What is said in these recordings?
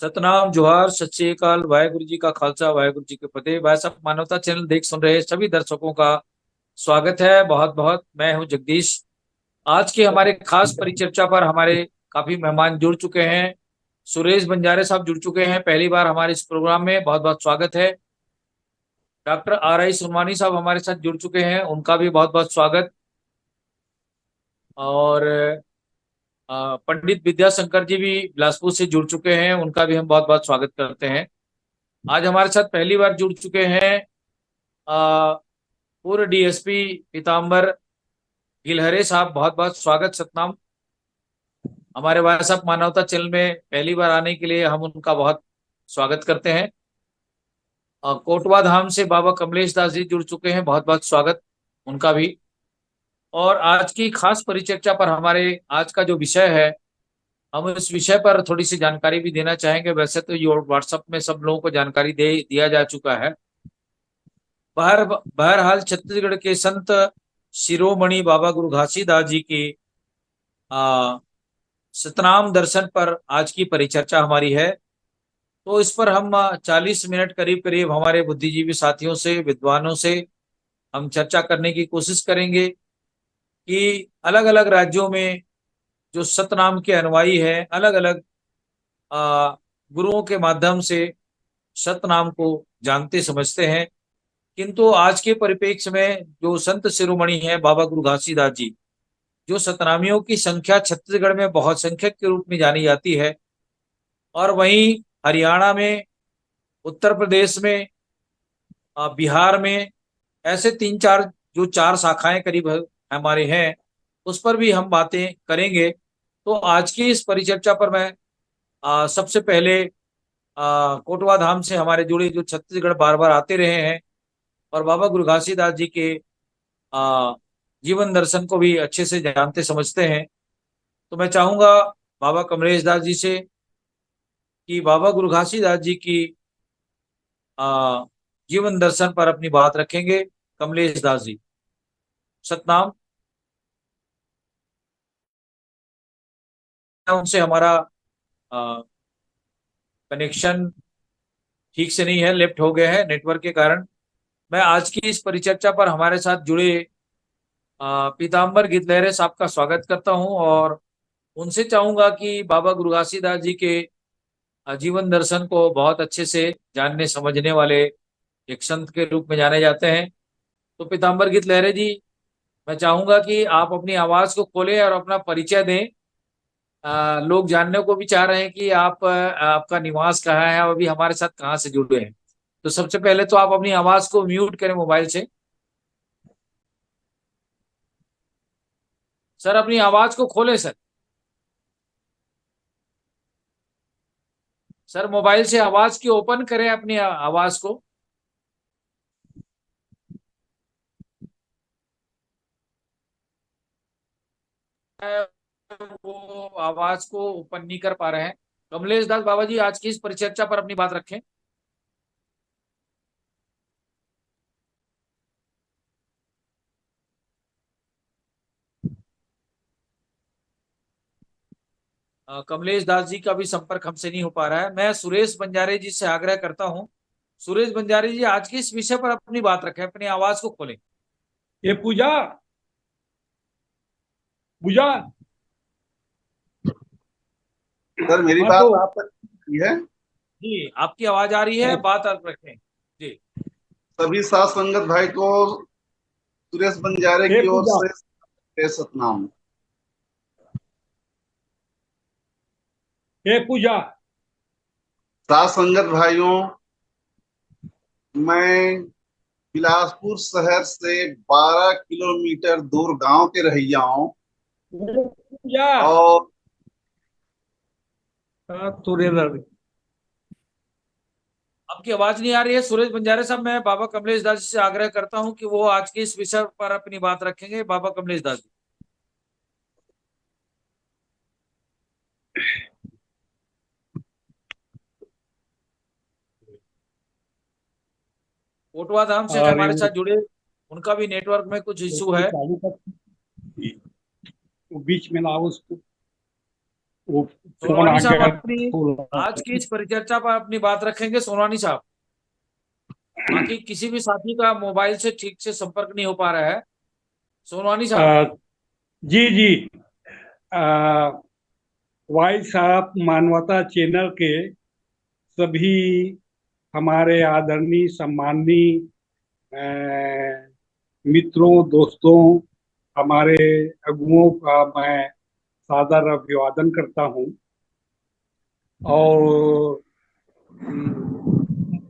सतनाम जोहार, सत श्री अकाल, वाहेगुरु जी का खालसा, वाहेगुरु जी के फतेह। भाई साहब, मानवता चैनल देख सुन रहे सभी दर्शकों का स्वागत है। बहुत बहुत मैं हूं जगदीश। आज के हमारे खास परिचर्चा पर हमारे काफी मेहमान जुड़ चुके हैं। सुरेश बंजारे साहब जुड़ चुके हैं पहली बार हमारे इस प्रोग्राम में, बहुत बहुत स्वागत है। डॉक्टर आर आई सुनवानी साहब हमारे साथ जुड़ चुके हैं, उनका भी बहुत बहुत स्वागत। और पंडित विद्याशंकर जी भी बिलासपुर से जुड़ चुके हैं, उनका भी हम बहुत बहुत स्वागत करते हैं। आज हमारे साथ पहली बार जुड़ चुके हैं अ, पूर्व डीएसपी पीताम्बर गिलहरे साहब, बहुत बहुत स्वागत सतनाम। हमारे भाई साहब मानवता चैनल में पहली बार आने के लिए हम उनका बहुत स्वागत करते हैं। कोटवा धाम से बाबा कमलेश दास जी जुड़ चुके हैं, बहुत बहुत स्वागत उनका भी। और आज की खास परिचर्चा पर हमारे आज का जो विषय है, हम इस विषय पर थोड़ी सी जानकारी भी देना चाहेंगे। वैसे तो ये व्हाट्सएप में सब लोगों को जानकारी दे दिया जा चुका है। बहरहाल छत्तीसगढ़ के संत शिरोमणि बाबा गुरु घासीदास जी के आ, सतनाम दर्शन पर आज की परिचर्चा हमारी है। तो इस पर हम 40 मिनट करीब करीब हमारे बुद्धिजीवी साथियों से, विद्वानों से हम चर्चा करने की कोशिश करेंगे कि अलग अलग राज्यों में जो सतनाम के अनुयायी हैं, अलग अलग गुरुओं के माध्यम से सतनाम को जानते समझते हैं। किंतु आज के परिप्रेक्ष्य में जो संत शिरोमणि है बाबा गुरु घासीदास जी, जो सतनामियों की संख्या छत्तीसगढ़ में बहुत संख्यक के रूप में जानी जाती है, और वहीं हरियाणा में, उत्तर प्रदेश में, बिहार में, ऐसे तीन चार जो चार शाखाएं करीब हमारे हैं, उस पर भी हम बातें करेंगे। तो आज की इस परिचर्चा पर मैं सबसे पहले कोटवा धाम से हमारे जुड़े जो छत्तीसगढ़ बार बार आते रहे हैं और बाबा गुरु घासीदास जी के आ, जीवन दर्शन को भी अच्छे से जानते समझते हैं, तो मैं चाहूंगा बाबा कमलेश दास जी से कि बाबा गुरु घासीदास जी की आ, जीवन दर्शन पर अपनी बात रखेंगे। कमलेश दास जी, सतनाम। उनसे हमारा कनेक्शन ठीक से नहीं है, लेफ्ट हो गए हैं नेटवर्क के कारण। मैं आज की इस परिचर्चा पर हमारे साथ जुड़े पीताम्बर गितलहरे साहब का स्वागत करता हूं, और उनसे चाहूंगा कि बाबा गुरु घासीदास जी के जीवन दर्शन को बहुत अच्छे से जानने समझने वाले एक संत के रूप में जाने जाते हैं। तो पीताम्बर गितलहरे जी, मैं चाहूंगा कि आप अपनी आवाज को खोलें और अपना परिचय दें। लोग जानने को भी चाह रहे हैं कि आप आपका निवास कहाँ है और अभी हमारे साथ कहाँ से जुड़े हैं। तो सबसे पहले तो आप अपनी आवाज को म्यूट करें मोबाइल से। सर, अपनी आवाज को खोलें सर। सर, मोबाइल से आवाज की ओपन करें अपनी आवाज को। वो आवाज को ओपन नहीं कर पा रहे हैं। कमलेश दास बाबा जी, आज की इस परिचर्चा पर अपनी बात रखें। कमलेश दास जी का भी संपर्क हमसे नहीं हो पा रहा है। मैं सुरेश बंजारे जी से आग्रह करता हूं, सुरेश बंजारे जी आज के इस विषय पर अपनी बात रखें, अपनी आवाज को खोलें। ये पूजा पूजा। सर, मेरी हाँ बात तो आप तक की है। जी, आपकी आवाज आ रही है, बात आप रखें जी। सभी साथ संगत भाई को सुरेश बंजारे ये की ओर पूजा से सतनाम। ये पूजा। साथ संगत भाइयों, मैं बिलासपुर शहर से 12 किलोमीटर दूर गांव के रहिया हूँ। ये पूजा। और तुरेदार। आपकी आवाज नहीं आ रही है सुरेश बंजारे साहब। मैं बाबा कमलेश दास जी से आग्रह करता हूं कि वो आज के इस विषय पर अपनी बात रखेंगे। बाबा कमलेश दास जी, कोटवा धाम से अरे हमारे साथ जुड़े, उनका भी नेटवर्क में कुछ इशू उसको है। चालू कर, वो बीच में ना उसको। वो फोन आ सोनवानी साहब गया। अपनी आज की इस परिचर्चा पर अपनी बात रखेंगे सोनवानी साहब। बाकी किसी भी साथी का मोबाइल से ठीक से संपर्क नहीं हो पा रहा है। सोनवानी साहब। अ, जी जी। वॉइस ऑफ मानवता चैनल के सभी हमारे आदरणीय सम्माननीय मित्रों, दोस्तों, हमारे अगुओं का मैं सादर अभिवादन करता हूँ और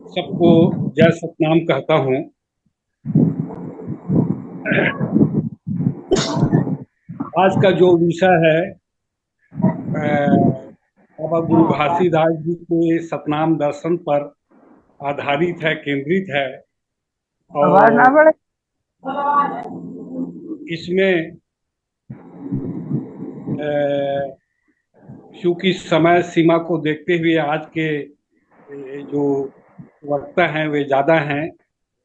सबको जय सतनाम कहता हूँ। आज का जो विषय है बाबा गुरु घासीदास जी के सतनाम दर्शन पर आधारित है, केंद्रित है। और इसमें चूंकि समय सीमा को देखते हुए आज के जो वक्ता हैं वे ज्यादा हैं,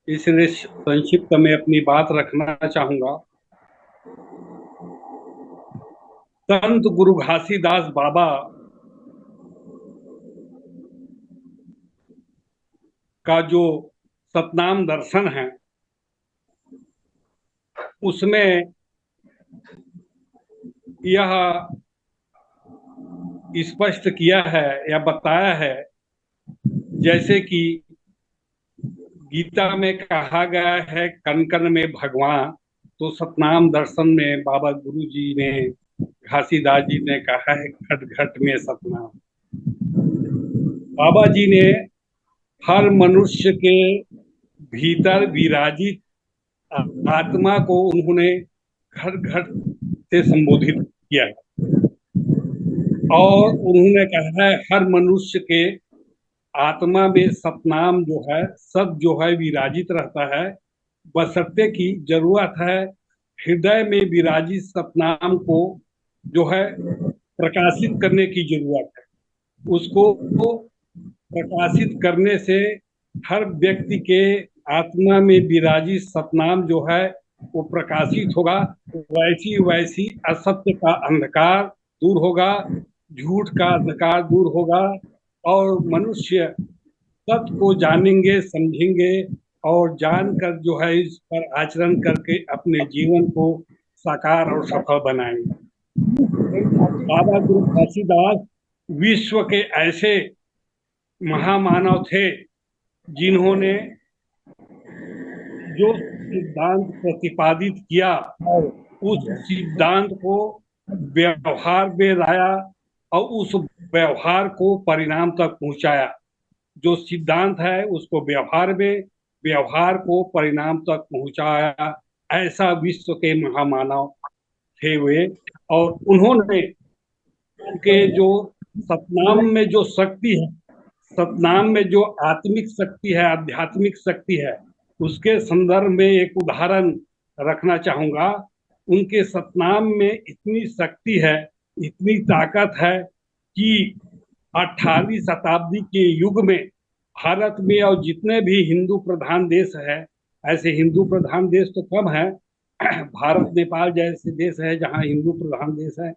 इसलिए संक्षिप्त में अपनी बात रखना चाहूंगा। संत गुरु घासीदास बाबा का जो सतनाम दर्शन है उसमें यह स्पष्ट किया है या बताया है, जैसे कि गीता में कहा गया है कण कण में भगवान, तो सतनाम दर्शन में बाबा गुरु जी ने, घासीदास जी ने कहा है घट घट में सतनाम। बाबा जी ने हर मनुष्य के भीतर विराजित आत्मा को उन्होंने घट घट से संबोधित किया और उन्होंने कहा है हर मनुष्य के आत्मा में सतनाम जो है, सत जो है विराजित रहता है, बशर्ते की जरूरत है हृदय में विराजित सतनाम को जो है प्रकाशित करने की जरूरत है। उसको प्रकाशित करने से हर व्यक्ति के आत्मा में विराजित सतनाम जो है वो प्रकाशित होगा। वैसी वैसी असत्य का अंधकार दूर होगा, झूठ का अंधकार दूर होगा और मनुष्य सत्य को जानेंगे, समझेंगे और जानकर जो है इस पर आचरण करके अपने जीवन को साकार और सफल बनाएंगे। बाबा गुरु घासीदास विश्व के ऐसे महामानव थे जिन्होंने जो सिद्धांत प्रतिपादित किया उस सिद्धांत को व्यवहार में लाया और उस व्यवहार को परिणाम तक पहुंचाया। जो सिद्धांत है उसको व्यवहार में, व्यवहार को परिणाम तक पहुंचाया। ऐसा विश्व के महामानव थे वे। और उन्होंने उनके जो सतनाम में जो शक्ति है, सतनाम में जो आत्मिक शक्ति है, आध्यात्मिक शक्ति है, उसके संदर्भ में एक उदाहरण रखना चाहूंगा। उनके सतनाम में इतनी शक्ति है, इतनी ताकत है कि 18वीं शताब्दी के युग में भारत में और जितने भी हिंदू प्रधान देश है, ऐसे हिंदू प्रधान देश तो कम है, भारत नेपाल जैसे देश है जहाँ हिंदू प्रधान देश है,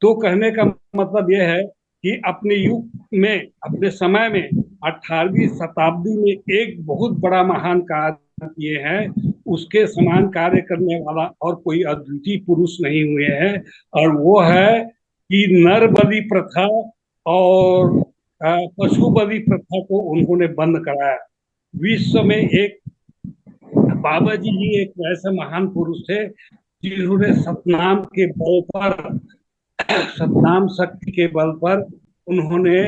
तो कहने का मतलब यह है कि अपने युग में, अपने समय में 18वीं शताब्दी में एक बहुत बड़ा महान कार्य किए हैं। उसके समान कार्य करने वाला और कोई अद्वितीय पुरुष नहीं हुए हैं और वो है कि नर बलि प्रथा और पशु बलि प्रथा को उन्होंने बंद कराया। विश्व में एक बाबा जी ही एक ऐसे महान पुरुष थे जिन्होंने सतनाम के बल पर, सतनाम शक्ति के बल पर उन्होंने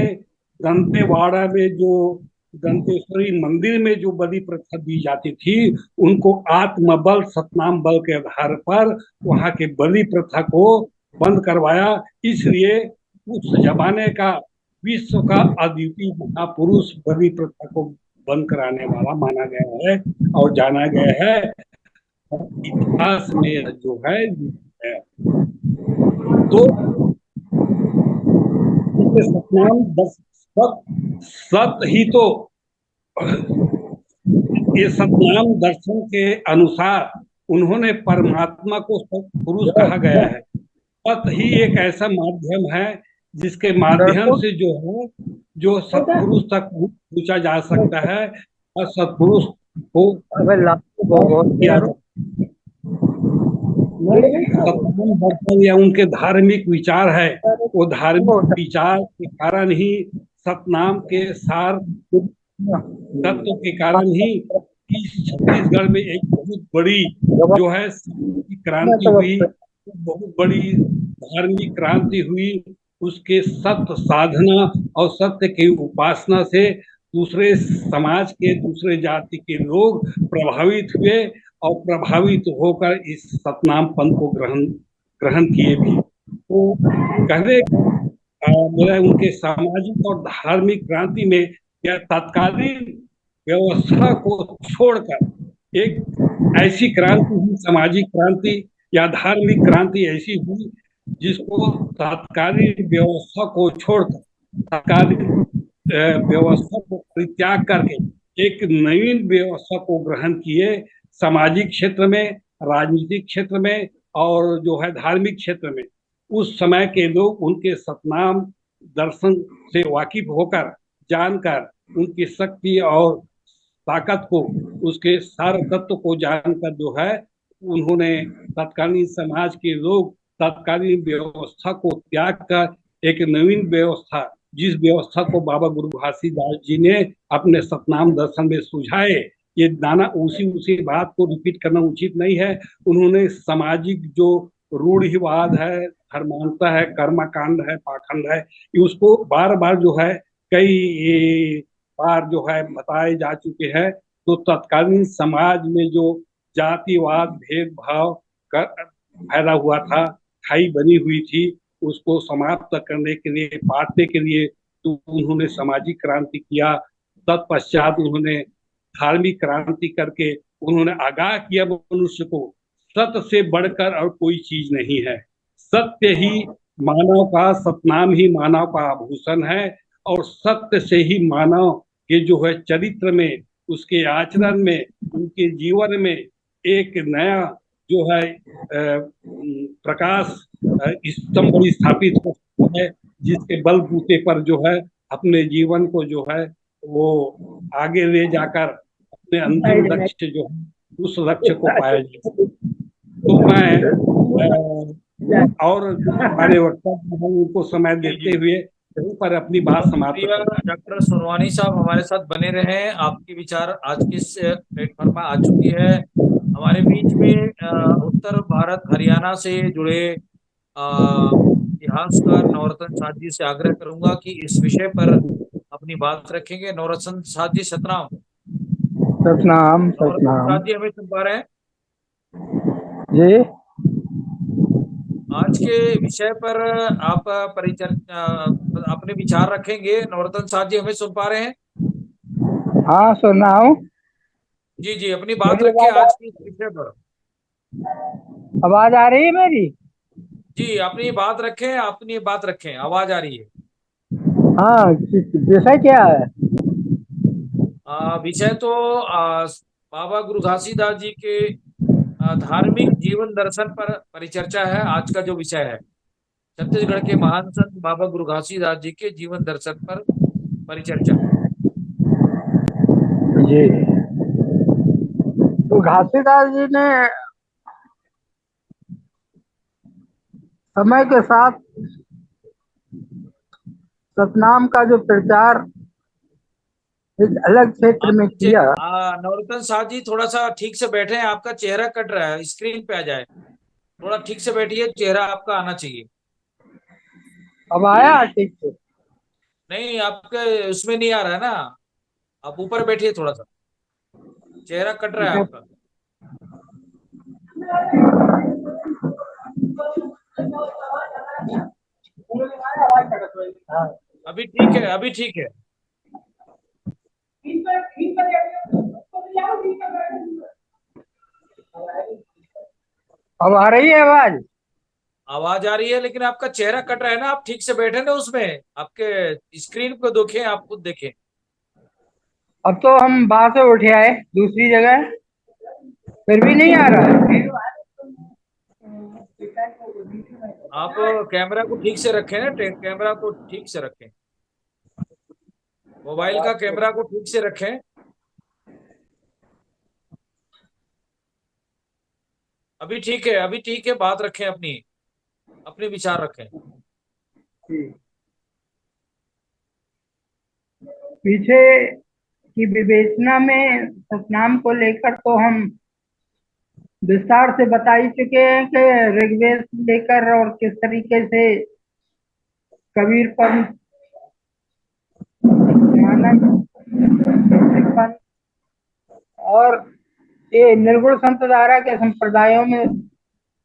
दंतेवाड़ा में जो दंतेश्वरी मंदिर में जो बलि प्रथा दी जाती थी उनको आत्मबल, सतनाम बल के आधार पर वहां के बलि प्रथा को बंद करवाया। इसलिए उस जमाने का विश्व का अद्वितीय महापुरुष बलि प्रथा को बंद कराने वाला माना गया है और जाना गया है। इतिहास में जो है तो सतनाम सत ही तो ये सतनाम दर्शन के अनुसार उन्होंने परमात्मा को पुरुष कहा गया है। सत ही एक ऐसा माध्यम है जिसके माध्यम से जो है जो सत्पुरुष तक पूछा जा सकता है और सत्पुरुष को किया जा सत्संग दर्शन या उनके धार्मिक विचार है, वो धार्मिक विचार के कारण ही सतनाम के सार तत्व के कारण ही इस छत्तीसगढ़ में एक बहुत बड़ी जो है सामाजिक क्रांति हुई, बहुत बड़ी धार्मिक क्रांति हुई। उसके सत्य साधना और सत्य की उपासना से दूसरे समाज के दूसरे जाति के लोग प्रभावित हुए और प्रभावित होकर इस सतनाम पंथ को ग्रहण किए भी। तो कहने मेरा उनके सामाजिक और धार्मिक क्रांति में या तत्कालीन व्यवस्था को छोड़कर एक ऐसी क्रांति हुई, सामाजिक क्रांति या धार्मिक क्रांति ऐसी हुई जिसको तत्कालीन व्यवस्था को छोड़कर, तत्कालीन व्यवस्था को परित्याग करके एक नवीन व्यवस्था को ग्रहण किए। सामाजिक क्षेत्र में, राजनीतिक क्षेत्र में और जो है धार्मिक क्षेत्र में उस समय के लोग उनके सतनाम दर्शन से वाकिफ होकर, जानकर, उनकी शक्ति और ताकत को, उसके सार तत्व को जानकर जो है उन्होंने तत्कालीन समाज के लोग तत्कालीन व्यवस्था को त्याग कर एक नवीन व्यवस्था, जिस व्यवस्था को बाबा गुरु घासीदास जी ने अपने सतनाम दर्शन में सुझाए, ये दाना उसी बात को रिपीट करना उचित नहीं है। उन्होंने सामाजिक जो रूढ़िवाद है, धर्मांता है, कर्मकांड है, पाखंड है, उसको बार बार जो है कई बार जो है बताए जा चुके हैं। तो तत्कालीन समाज में जो जातिवाद, भेदभाव फैला हुआ था, खाई बनी हुई थी, उसको समाप्त करने के लिए, पाटने के लिए तो उन्होंने सामाजिक क्रांति किया। तत्पश्चात उन्होंने धार्मिक क्रांति करके उन्होंने आगाह किया मनुष्य को सत्य से बढ़कर और कोई चीज नहीं है। सत्य ही मानव का, सतनाम ही मानव का आभूषण है और सत्य से ही मानव के जो है चरित्र में, उसके आचरण में, उनके जीवन में एक नया जो है प्रकाश स्तंभ स्थापित होता है, जिसके बलबूते पर जो है अपने जीवन को जो है वो आगे ले जाकर अपने अंतिम लक्ष्य जो है उस लक्ष्य को पाया जाए। तो मैं और हमारे वक्ता उनको समय देते हुए यहीं पर अपनी बात समाप्त करता। डॉक्टर सोनवानी साहब हमारे साथ बने रहे। आपके विचार आज के इस प्लेटफॉर्म पर आ चुकी है। हमारे बीच में उत्तर भारत हरियाणा से जुड़े इतिहासकार नवरत्न साध जी से आग्रह करूंगा कि इस विषय पर अपनी बात रखेंगे। नवरत्न साध जी सतनाम। सतनाम साध जी हमें सुन पा रहे हैं जी? आज के विषय पर आप अपने विचार रखेंगे। नवरत्न साध जी हमें सुन पा रहे हैं? हाँ, सुना हूँ जी जी, अपनी बात रखें आज के विषय पर। आवाज आ रही है मेरी? जी, अपनी बात रखें, अपनी बात रखें, आवाज आ रही है। हाँ, विषय क्या है? विषय तो बाबा गुरु घासीदास जी के धार्मिक जीवन दर्शन पर परिचर्चा है। आज का जो विषय है छत्तीसगढ़ के महान संत बाबा गुरु घासीदास जी के जीवन दर्शन पर परिचर्चा। जी, तो घासीदास जी ने समय के साथ सतनाम का जो प्रचार एक अलग क्षेत्र में किया। नवरत्न साध जी थोड़ा सा ठीक से बैठे हैं, आपका चेहरा कट रहा है, स्क्रीन पे आ जाए। थोड़ा ठीक से बैठिए, चेहरा आपका आना चाहिए। अब आया ठीक से? नहीं, आपके उसमें नहीं आ रहा है ना, आप ऊपर बैठिए, थोड़ा सा चेहरा कट रहा है आपका। अभी ठीक है, अभी ठीक है। अब आ रही है आवाज? आवाज आ रही है, लेकिन आपका चेहरा कट रहा है ना। आप ठीक से बैठे ना, उसमें आपके स्क्रीन को देखें, आप खुद देखें। अब तो हम वहां से उठे आए दूसरी जगह, फिर भी नहीं आ रहा है। आप कैमरा को ठीक से रखें ना, कैमरा को ठीक से रखें, मोबाइल का कैमरा को ठीक से रखें। अभी ठीक है, अभी ठीक है, बात रखें अपनी, अपने विचार रखें। पीछे की विवेचना में सतनाम को लेकर तो हम विस्तार से बता ही चुके हैं कि ऋग्वेद से लेकर और किस तरीके से कबीर पंथ, ज्ञानंद पंथ और ये निर्गुण संत धारा के संप्रदायों में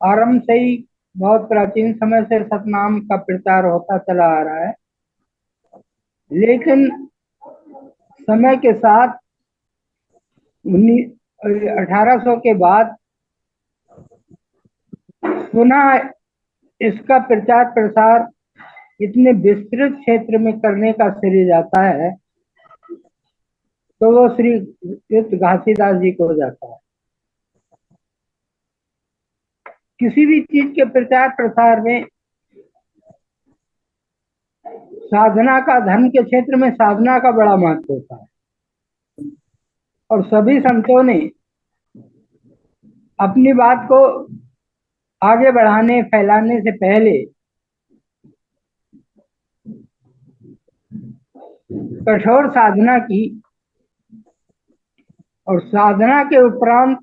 आरंभ से ही बहुत प्राचीन समय से सतनाम का प्रचार होता चला आ रहा है। लेकिन समय के साथ 1800 के बाद पुनः इसका प्रचार प्रसार इतने विस्तृत क्षेत्र में करने का श्रेय जाता है तो वो श्री युक्त घासीदास जी को हो जाता है। किसी भी चीज के प्रचार प्रसार में साधना का, धर्म के क्षेत्र में साधना का बड़ा महत्व होता है और सभी संतों ने अपनी बात को आगे बढ़ाने फैलाने से पहले कठोर साधना की और साधना के उपरांत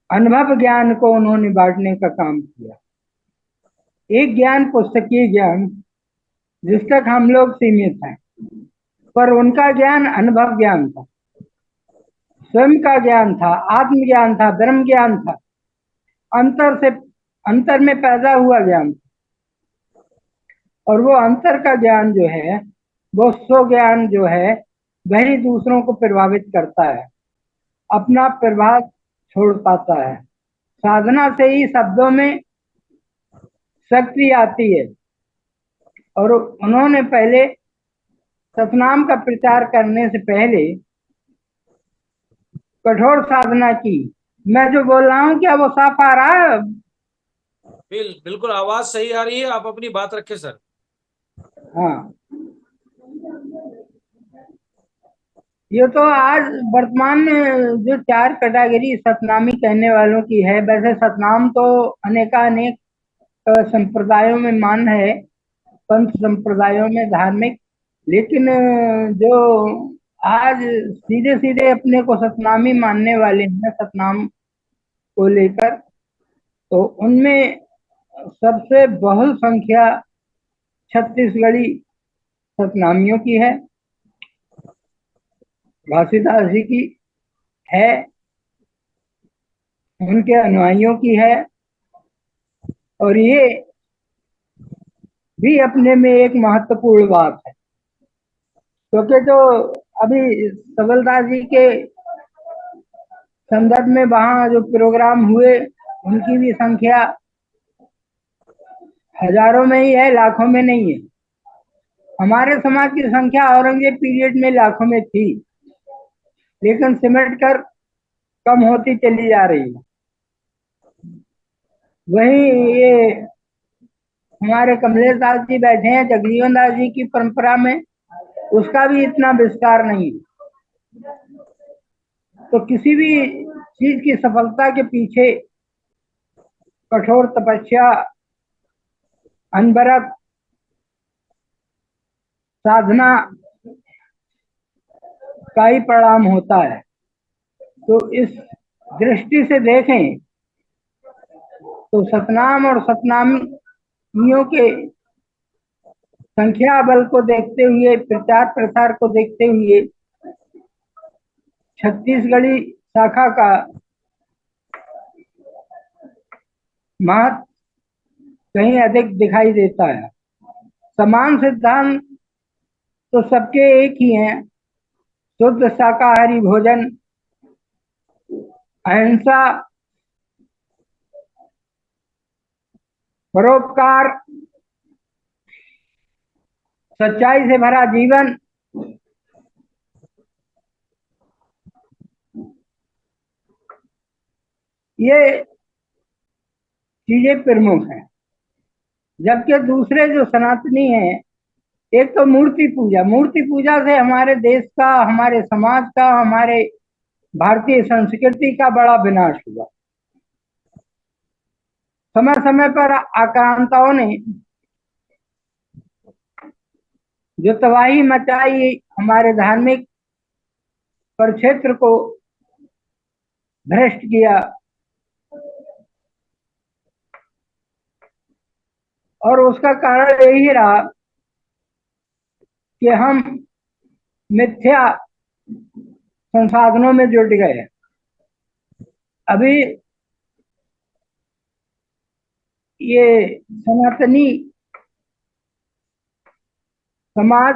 अनुभव ज्ञान को उन्होंने बांटने का काम किया। एक ज्ञान पुस्तकीय ज्ञान जिस तक हम लोग सीमित हैं, पर उनका ज्ञान अनुभव ज्ञान था, स्वयं का ज्ञान था, आत्म ज्ञान था, ब्रह्म ज्ञान था, अंतर में पैदा हुआ ज्ञान था। और वो अंतर का ज्ञान जो है, वो स्व ज्ञान जो है, वही दूसरों को प्रभावित करता है, अपना प्रभाव छोड़ पाता है। साधना से ही शब्दों में शक्ति आती है और उन्होंने पहले सतनाम का प्रचार करने से पहले कठोर साधना की। मैं जो बोल रहा हूँ क्या वो साफ आ रहा है? बिल्कुल आवाज सही आ रही है, आप अपनी बात रखें सर। हाँ, ये तो आज वर्तमान में जो 4 कैटेगरी सतनामी कहने वालों की है, वैसे सतनाम तो अनेकानेक संप्रदायों में मान है, पंथ संप्रदायों में धार्मिक, लेकिन जो आज सीधे सीधे अपने को सतनामी मानने वाले हैं सतनाम को लेकर, तो उनमें सबसे बहुल संख्या छत्तीसगढ़ी सतनामियों की है, घासीदास जी की है, उनके अनुयायियों की है। और ये भी अपने में एक महत्वपूर्ण बात है, क्योंकि जो अभी सबलदास जी के संदर्भ में वहाँ जो प्रोग्राम हुए, उनकी भी संख्या हजारों में ही है, लाखों में नहीं है। हमारे समाज की संख्या औरंगजेब पीरियड में लाखों में थी, लेकिन सिमट कर कम होती चली जा रही है। वहीं ये हमारे कमलेश दास जी बैठे हैं, जगजीवन दास जी की परंपरा में उसका भी इतना विस्तार नहीं। तो किसी भी चीज की सफलता के पीछे कठोर तपस्या, अनवरत साधना का ही परिणाम होता है। तो इस दृष्टि से देखें तो सतनाम और सतनामियों के संख्या बल को देखते हुए, प्रचार प्रसार को देखते हुए छत्तीसगढ़ी शाखा का महत्व कहीं अधिक दिखाई देता है। समान सिद्धांत तो सबके एक ही हैं, शुद्ध शाकाहारी भोजन, अहिंसा, परोपकार, सच्चाई से भरा जीवन, ये चीजें प्रमुख हैं। जबकि दूसरे जो सनातनी हैं, एक तो मूर्ति पूजा से हमारे देश का, हमारे समाज का, हमारे भारतीय संस्कृति का बड़ा विनाश हुआ। समय समय पर आक्रांताओं ने जो तबाही मचाई, हमारे धार्मिक परिक्षेत्र को भ्रष्ट किया, और उसका कारण यही रहा कि हम मिथ्या संसाधनों में जुट गए। अभी ये सनातनी समाज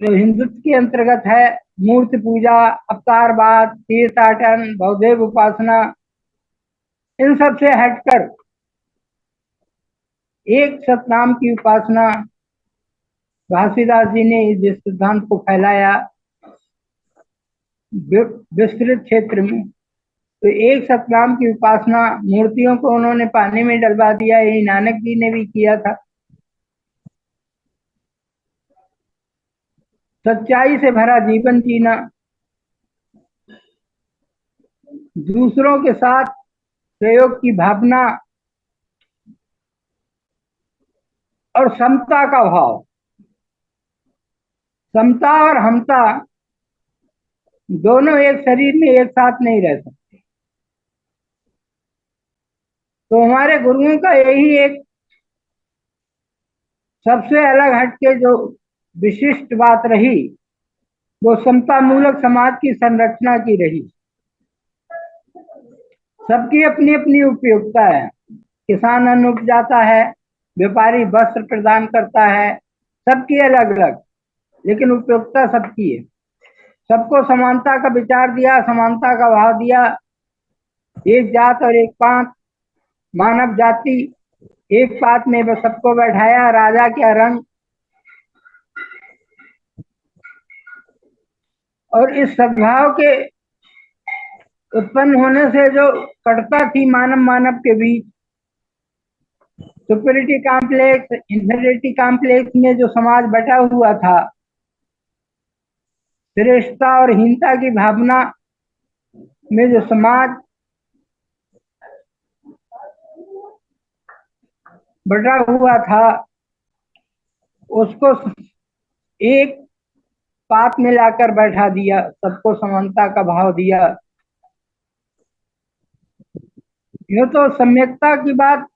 जो हिंदुत्व के अंतर्गत है, मूर्ति पूजा, अवतारवाद, तीर्थाटन, भवदेव उपासना, इन सब से हटकर एक सतनाम की उपासना, घासीदास जी ने जिस सिद्धांत को फैलाया विस्तृत क्षेत्र में, तो एक सतनाम की उपासना, मूर्तियों को उन्होंने पानी में डलवा दिया, यही नानक जी ने भी किया था। सच्चाई से भरा जीवन जीना, दूसरों के साथ सहयोग की भावना और समता का भाव। समता और हमता दोनों एक शरीर में एक साथ नहीं रह सकते। तो हमारे गुरुओं का यही एक सबसे अलग हटके जो विशिष्ट बात रही, वो समता मूलक समाज की संरचना की रही। सबकी अपनी अपनी उपयोगिता है। किसान अन्न उपजाता है, व्यापारी वस्त्र प्रदान करता है, सबकी अलग अलग, लेकिन उपयोगिता सबकी है। सबको समानता का विचार दिया, समानता का भाव दिया। एक जात और एक पात, मानव जाति एक पात में बस सबको बैठाया, राजा क्या रंग। और इस सद्भाव के उत्पन्न होने से जो कटता थी मानव मानव के बीच, सुपीरियरिटी कॉम्प्लेक्स, इंफीरियरिटी कॉम्प्लेक्स में जो समाज बटा हुआ था, श्रेष्ठता और हीनता की भावना में जो समाज बटा हुआ था, उसको एक पात में लाकर बैठा दिया, सबको समानता का भाव दिया। ये तो सम्यकता की बात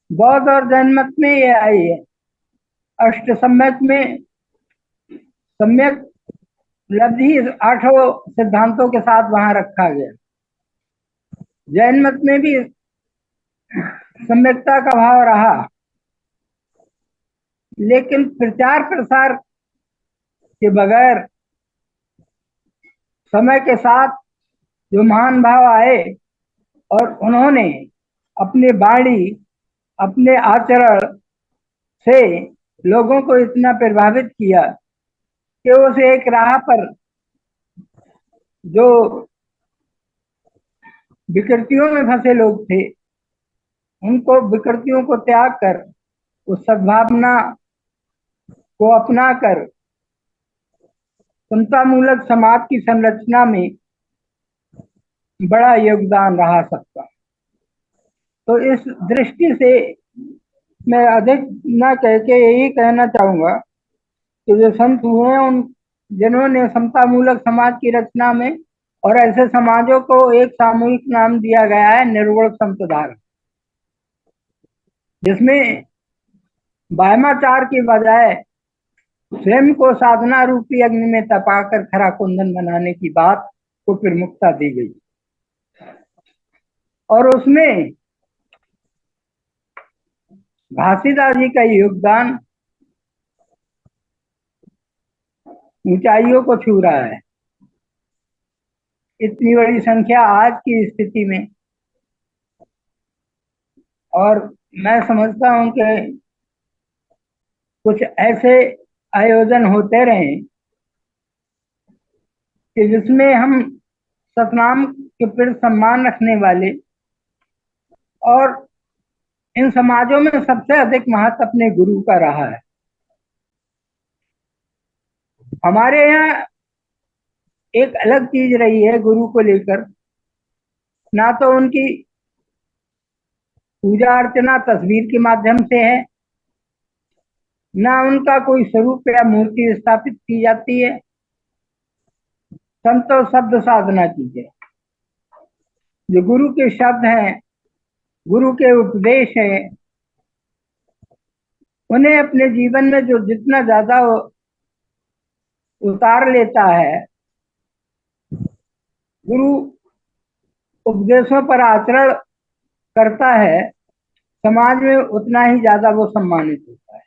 बौद्ध और जैन मत में ये आई है। अष्ट सम्यक में सम्यक लब्ध ही 8 सिद्धांतों के साथ वहां रखा गया। जैन मत में भी सम्यकता का भाव रहा, लेकिन प्रचार प्रसार के बगैर समय के साथ जो महान भाव आए और उन्होंने अपनी वाणी, अपने आचरण से लोगों को इतना प्रभावित किया कि उस एक राह पर जो विकृतियों में फंसे लोग थे, उनको विकृतियों को त्याग कर उस सद्भावना को अपनाकर समतामूलक समाज की संरचना में बड़ा योगदान रहा सबका। तो इस दृष्टि से मैं अधिक न कह के यही कहना चाहूंगा कि जो संत हुए हैं, उन जिन्होंने समतामूलक समाज की रचना में, और ऐसे समाजों को एक सामूहिक नाम दिया गया है निर्गुण संतधार, जिसमें वायमाचार की बजाय स्वयं को साधना रूपी अग्नि में तपाकर खरा कुंदन बनाने की बात को प्रमुखता दी गई। और उसमें घासीदास जी का योगदान ऊंचाइयों को छू रहा है। इतनी बड़ी संख्या आज की स्थिति में, और मैं समझता हूं कि कुछ ऐसे आयोजन होते रहे कि जिसमें हम सतनाम के प्रति सम्मान रखने वाले और इन समाजों में सबसे अधिक महत्व अपने गुरु का रहा है। हमारे यहाँ एक अलग चीज रही है गुरु को लेकर, ना तो उनकी पूजा अर्चना तस्वीर के माध्यम से है, ना उनका कोई स्वरूप या मूर्ति स्थापित की जाती है। संतो शब्द साधना कीजिए। जो गुरु के शब्द हैं, गुरु के उपदेश हैं, उन्हें अपने जीवन में जो जितना ज्यादा उतार लेता है, गुरु उपदेशों पर आचरण करता है, समाज में उतना ही ज्यादा वो सम्मानित होता है।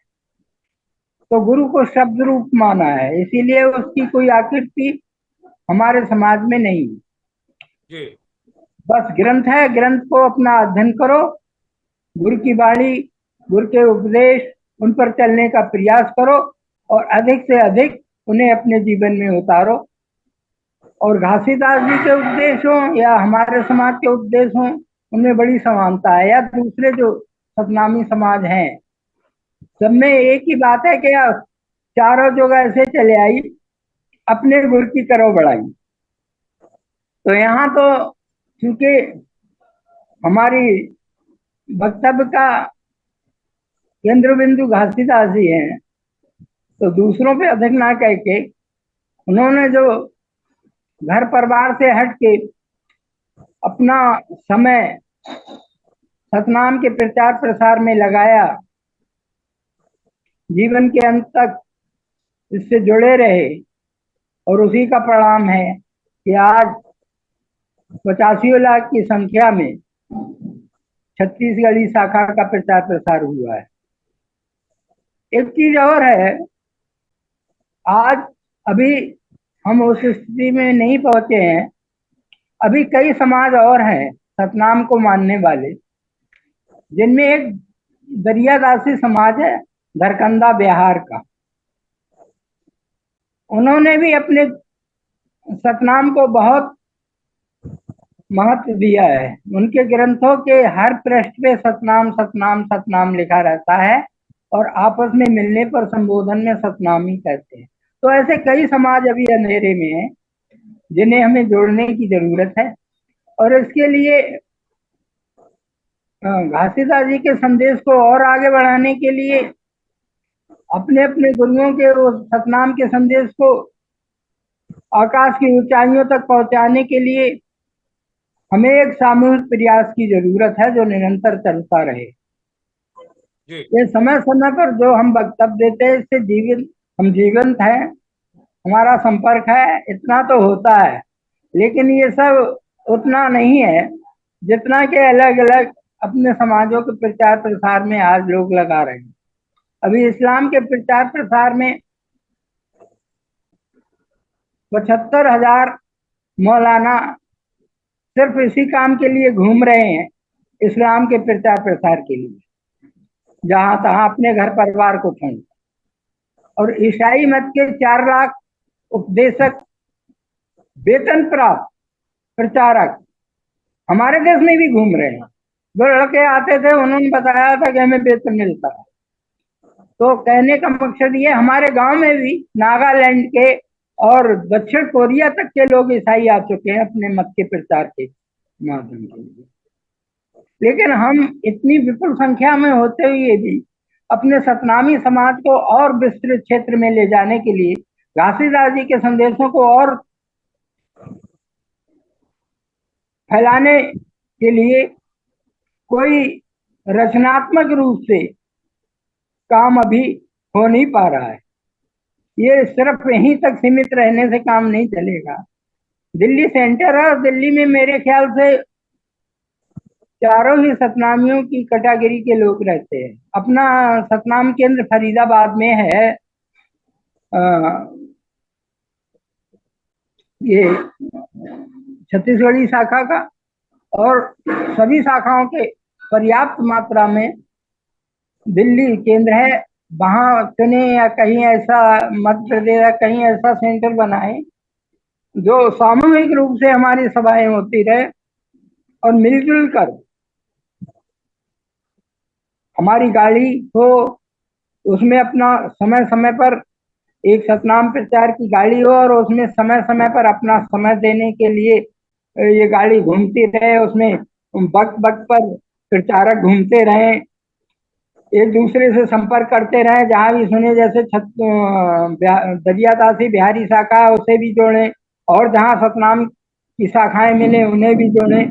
तो गुरु को शब्द रूप माना है, इसीलिए उसकी कोई आकृति हमारे समाज में नहीं। जी बस ग्रंथ है, ग्रंथ को अपना अध्ययन करो, गुरु की वाणी, गुरु के उपदेश, उन पर चलने का प्रयास करो और अधिक से अधिक उन्हें अपने जीवन में उतारो। और घासीदास जी के उपदेश हों या हमारे समाज के उपदेश हों, उनमें बड़ी समानता है। या दूसरे जो सतनामी समाज हैं, सब में एक ही बात है कि चारों जगह ऐसे चले आई, अपने गुरु की करो बढ़ाई। तो यहाँ तो चूंकि हमारी वक्तव्य का केंद्र बिंदु घासीदास जी हैं, तो दूसरों पे अधिक ना कह के उन्होंने जो घर परिवार से हट के अपना समय सतनाम के प्रचार प्रसार में लगाया, जीवन के अंत तक इससे जुड़े रहे, और उसी का परिणाम है कि आज 85 लाख की संख्या में छत्तीसगढ़ी शाखा का प्रचार प्रसार हुआ है। एक चीज और है, आज अभी हम उस स्थिति में नहीं पहुंचे हैं। अभी कई समाज और हैं सतनाम को मानने वाले, जिनमें एक दरियादासी समाज है धरकंदा बिहार का। उन्होंने भी अपने सतनाम को बहुत महत्व दिया है। उनके ग्रंथों के हर पृष्ठ पे सतनाम सतनाम सतनाम लिखा रहता है, और आपस में मिलने पर संबोधन में सतनाम ही कहते हैं। तो ऐसे कई समाज अभी अंधेरे में हैं, जिन्हें हमें जोड़ने की जरूरत है। और इसके लिए घासीदास जी के संदेश को और आगे बढ़ाने के लिए, अपने अपने गुरुओं के सतनाम के संदेश को आकाश की ऊंचाइयों तक पहुंचाने के लिए हमें एक सामूहिक प्रयास की जरूरत है, जो निरंतर चलता रहे। ये समय समय पर जो हम वक्तव्य देते हैं, इससे हम जीवंत हैं, हमारा संपर्क है, इतना तो होता है। लेकिन ये सब उतना नहीं है जितना कि अलग अलग अपने समाजों के प्रचार प्रसार में आज लोग लगा रहे हैं। अभी इस्लाम के प्रचार प्रसार में 75,000 मौलाना सिर्फ इसी काम के लिए घूम रहे हैं, इस्लाम के प्रचार प्रसार के लिए, जहां तहां अपने घर परिवार को फोन। और ईसाई मत के 4 लाख उपदेशक, वेतन प्राप्त प्रचारक हमारे देश में भी घूम रहे हैं। दो लड़के आते थे, उन्होंने बताया था कि हमें वेतन मिलता है। तो कहने का मकसद ये, हमारे गांव में भी नागालैंड के और दक्षिण कोरिया तक के लोग ईसाई आ चुके हैं अपने मत के प्रचार के माध्यम के लिए। लेकिन हम इतनी विपुल संख्या में होते हुए भी अपने सतनामी समाज को और विस्तृत क्षेत्र में ले जाने के लिए, घासीदास जी के संदेशों को और फैलाने के लिए कोई रचनात्मक रूप से काम अभी हो नहीं पा रहा है। ये सिर्फ यहीं तक सीमित रहने से काम नहीं चलेगा। दिल्ली सेंटर है, और दिल्ली में मेरे ख्याल से चारों ही सतनामियों की कैटेगरी के लोग रहते हैं। अपना सतनाम केंद्र फरीदाबाद में है, ये छत्तीसगढ़ी शाखा का, और सभी शाखाओं के पर्याप्त मात्रा में दिल्ली केंद्र है। वहां चुने या कहीं ऐसा मध्य प्रदेश या कहीं ऐसा सेंटर बनाए जो सामूहिक रूप से हमारी सभाएं होती रहे, और मिलजुल कर हमारी गाड़ी हो, उसमें अपना समय समय पर एक सतनाम प्रचार की गाड़ी हो और उसमें समय समय पर अपना समय देने के लिए ये गाड़ी घूमती रहे, उसमें वक्त वक्त पर प्रचारक घूमते रहें, एक दूसरे से संपर्क करते रहें, जहाँ भी सुने, जैसे दरियातासी बिहारी शाखा है उसे भी जोड़ें, और जहाँ सतनाम की शाखाएं मिले उन्हें भी जोड़ें।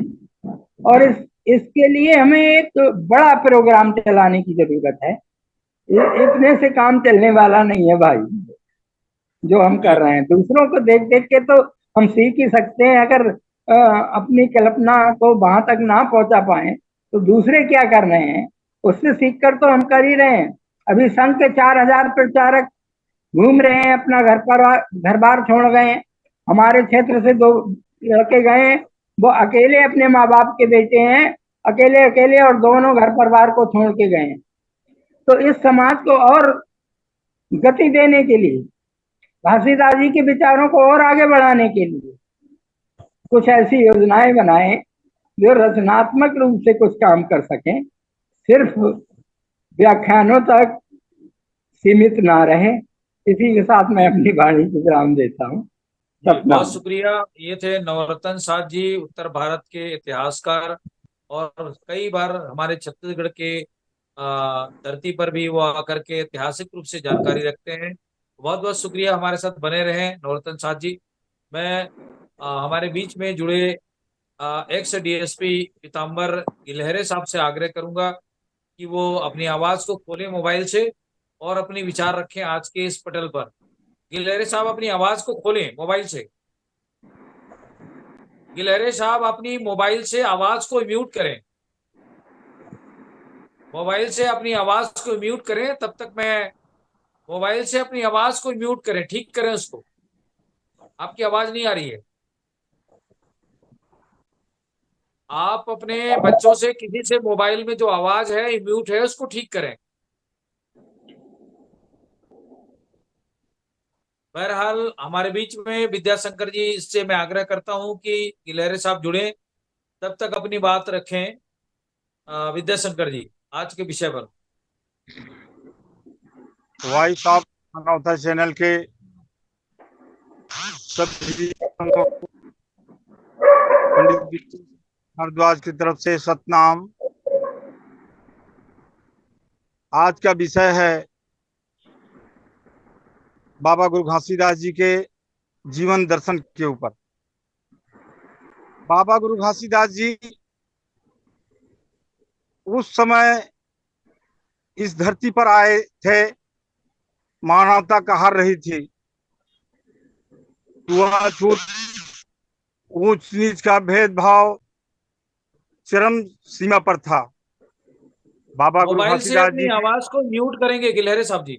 और इसके लिए हमें एक बड़ा प्रोग्राम चलाने की जरूरत है। इतने से काम चलने वाला नहीं है भाई, जो हम कर रहे हैं। दूसरों को देख देख के तो हम सीख ही सकते हैं, अगर अपनी कल्पना को वहां तक ना पहुंचा पाए तो दूसरे क्या कर रहे हैं उससे सीख कर तो हम कर ही रहे हैं। अभी संघ के 4,000 प्रचारक घूम रहे हैं, अपना घर बार छोड़ गए हैं। हमारे क्षेत्र से 2 लड़के गए हैं, वो अकेले अपने माँ बाप के बेटे हैं, अकेले अकेले, और दोनों घर परिवार को छोड़ के गए हैं। तो इस समाज को और गति देने के लिए, घासीदास जी के विचारों को और आगे बढ़ाने के लिए कुछ ऐसी योजनाएं बनाएं जो रचनात्मक रूप से कुछ काम कर सकें, सिर्फ व्याख्यानों तक सीमित ना रहे। इसी के साथ मैं अपनी वाणी को विराम देता हूँ। बहुत शुक्रिया। ये थे नवरत्न साथ जी, उत्तर भारत के इतिहासकार, और कई बार हमारे छत्तीसगढ़ के धरती पर भी वो आकर के ऐतिहासिक रूप से जानकारी रखते हैं। बहुत बहुत शुक्रिया, हमारे साथ बने रहे नवरत्न साथ जी। मैं हमारे बीच में जुड़े एक्स डीएसपी पीताम्बर गिलहरे साहब से आग्रह करूंगा कि वो अपनी आवाज को खोलें मोबाइल से और अपनी विचार रखें आज के इस पटल पर। गिलहरे साहब अपनी आवाज को खोलें मोबाइल से। गिलहरे साहब अपनी मोबाइल से आवाज को म्यूट करें, मोबाइल से अपनी आवाज को म्यूट करें। तब तक मैं मोबाइल से अपनी आवाज को म्यूट करें, ठीक करें उसको। आपकी आवाज नहीं आ रही है। आप अपने बच्चों से किसी से मोबाइल में जो आवाज है म्यूट है उसको ठीक करें। बहरहाल हमारे बीच में विद्याशंकर जी, इससे मैं आग्रह करता हूं कि गिलहरे साहब जुड़े, तब तक अपनी बात रखें। विद्याशंकर जी आज के विषय पर। वॉइस ऑफ मानवता चैनल के सभी पंडित भारद्वाज की तरफ से सतनाम। आज का विषय है बाबा गुरु घासीदास जी के जीवन दर्शन के ऊपर। बाबा गुरु घासीदास जी उस समय इस धरती पर आए थे, मानवता कहा रही थी, छूत ऊंच नीच का भेदभाव चरम सीमा पर था। बाबा गुरु मोबाइल से घासीदास अपनी जी आवाज को म्यूट करेंगे गिलहरे साहब जी।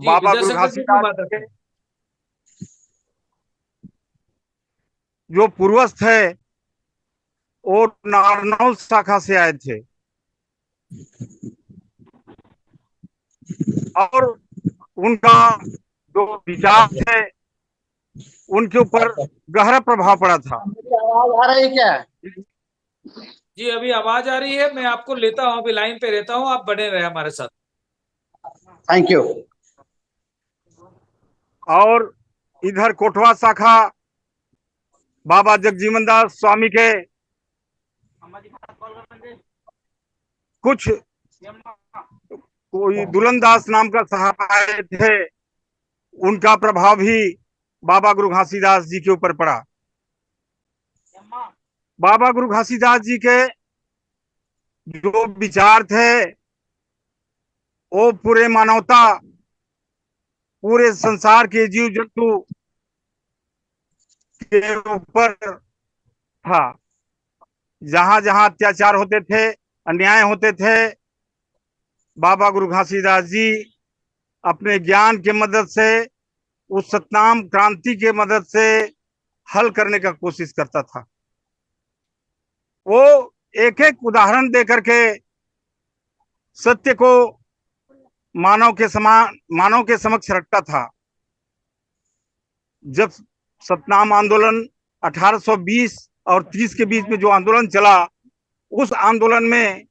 जी बाबा गुरु विद्याशंकर जी की घासीदास बात जी के रखें। जो पूर्वज थे वो नारनौल शाखा से आए थे, और उनका जो विचार थे उनके ऊपर गहरा प्रभाव पड़ा था। आवाज आ रही है क्या? जी अभी आवाज आ रही है, मैं आपको लेता हूँ, अभी लाइन पे रहता हूँ, आप बने रहे हमारे साथ। Thank you. और इधर कोटवा शाखा बाबा जगजीवन दास स्वामी के कुछ कोई दुलनदास नाम का साहब आए थे, उनका प्रभाव भी बाबा गुरु घासीदास जी के ऊपर पड़ा। बाबा गुरु घासीदास जी के जो विचार थे वो पूरे मानवता, पूरे संसार के जीव जंतु के ऊपर था। जहां जहां अत्याचार होते थे, अन्याय होते थे, बाबा गुरु घासीदास जी अपने ज्ञान के मदद से, उस सतनाम क्रांति के मदद से हल करने का कोशिश करता था। वो एक एक उदाहरण दे करके सत्य को मानव के समक्ष रखता था। जब सतनाम आंदोलन 1820 और 30 के बीच में जो आंदोलन चला, उस आंदोलन में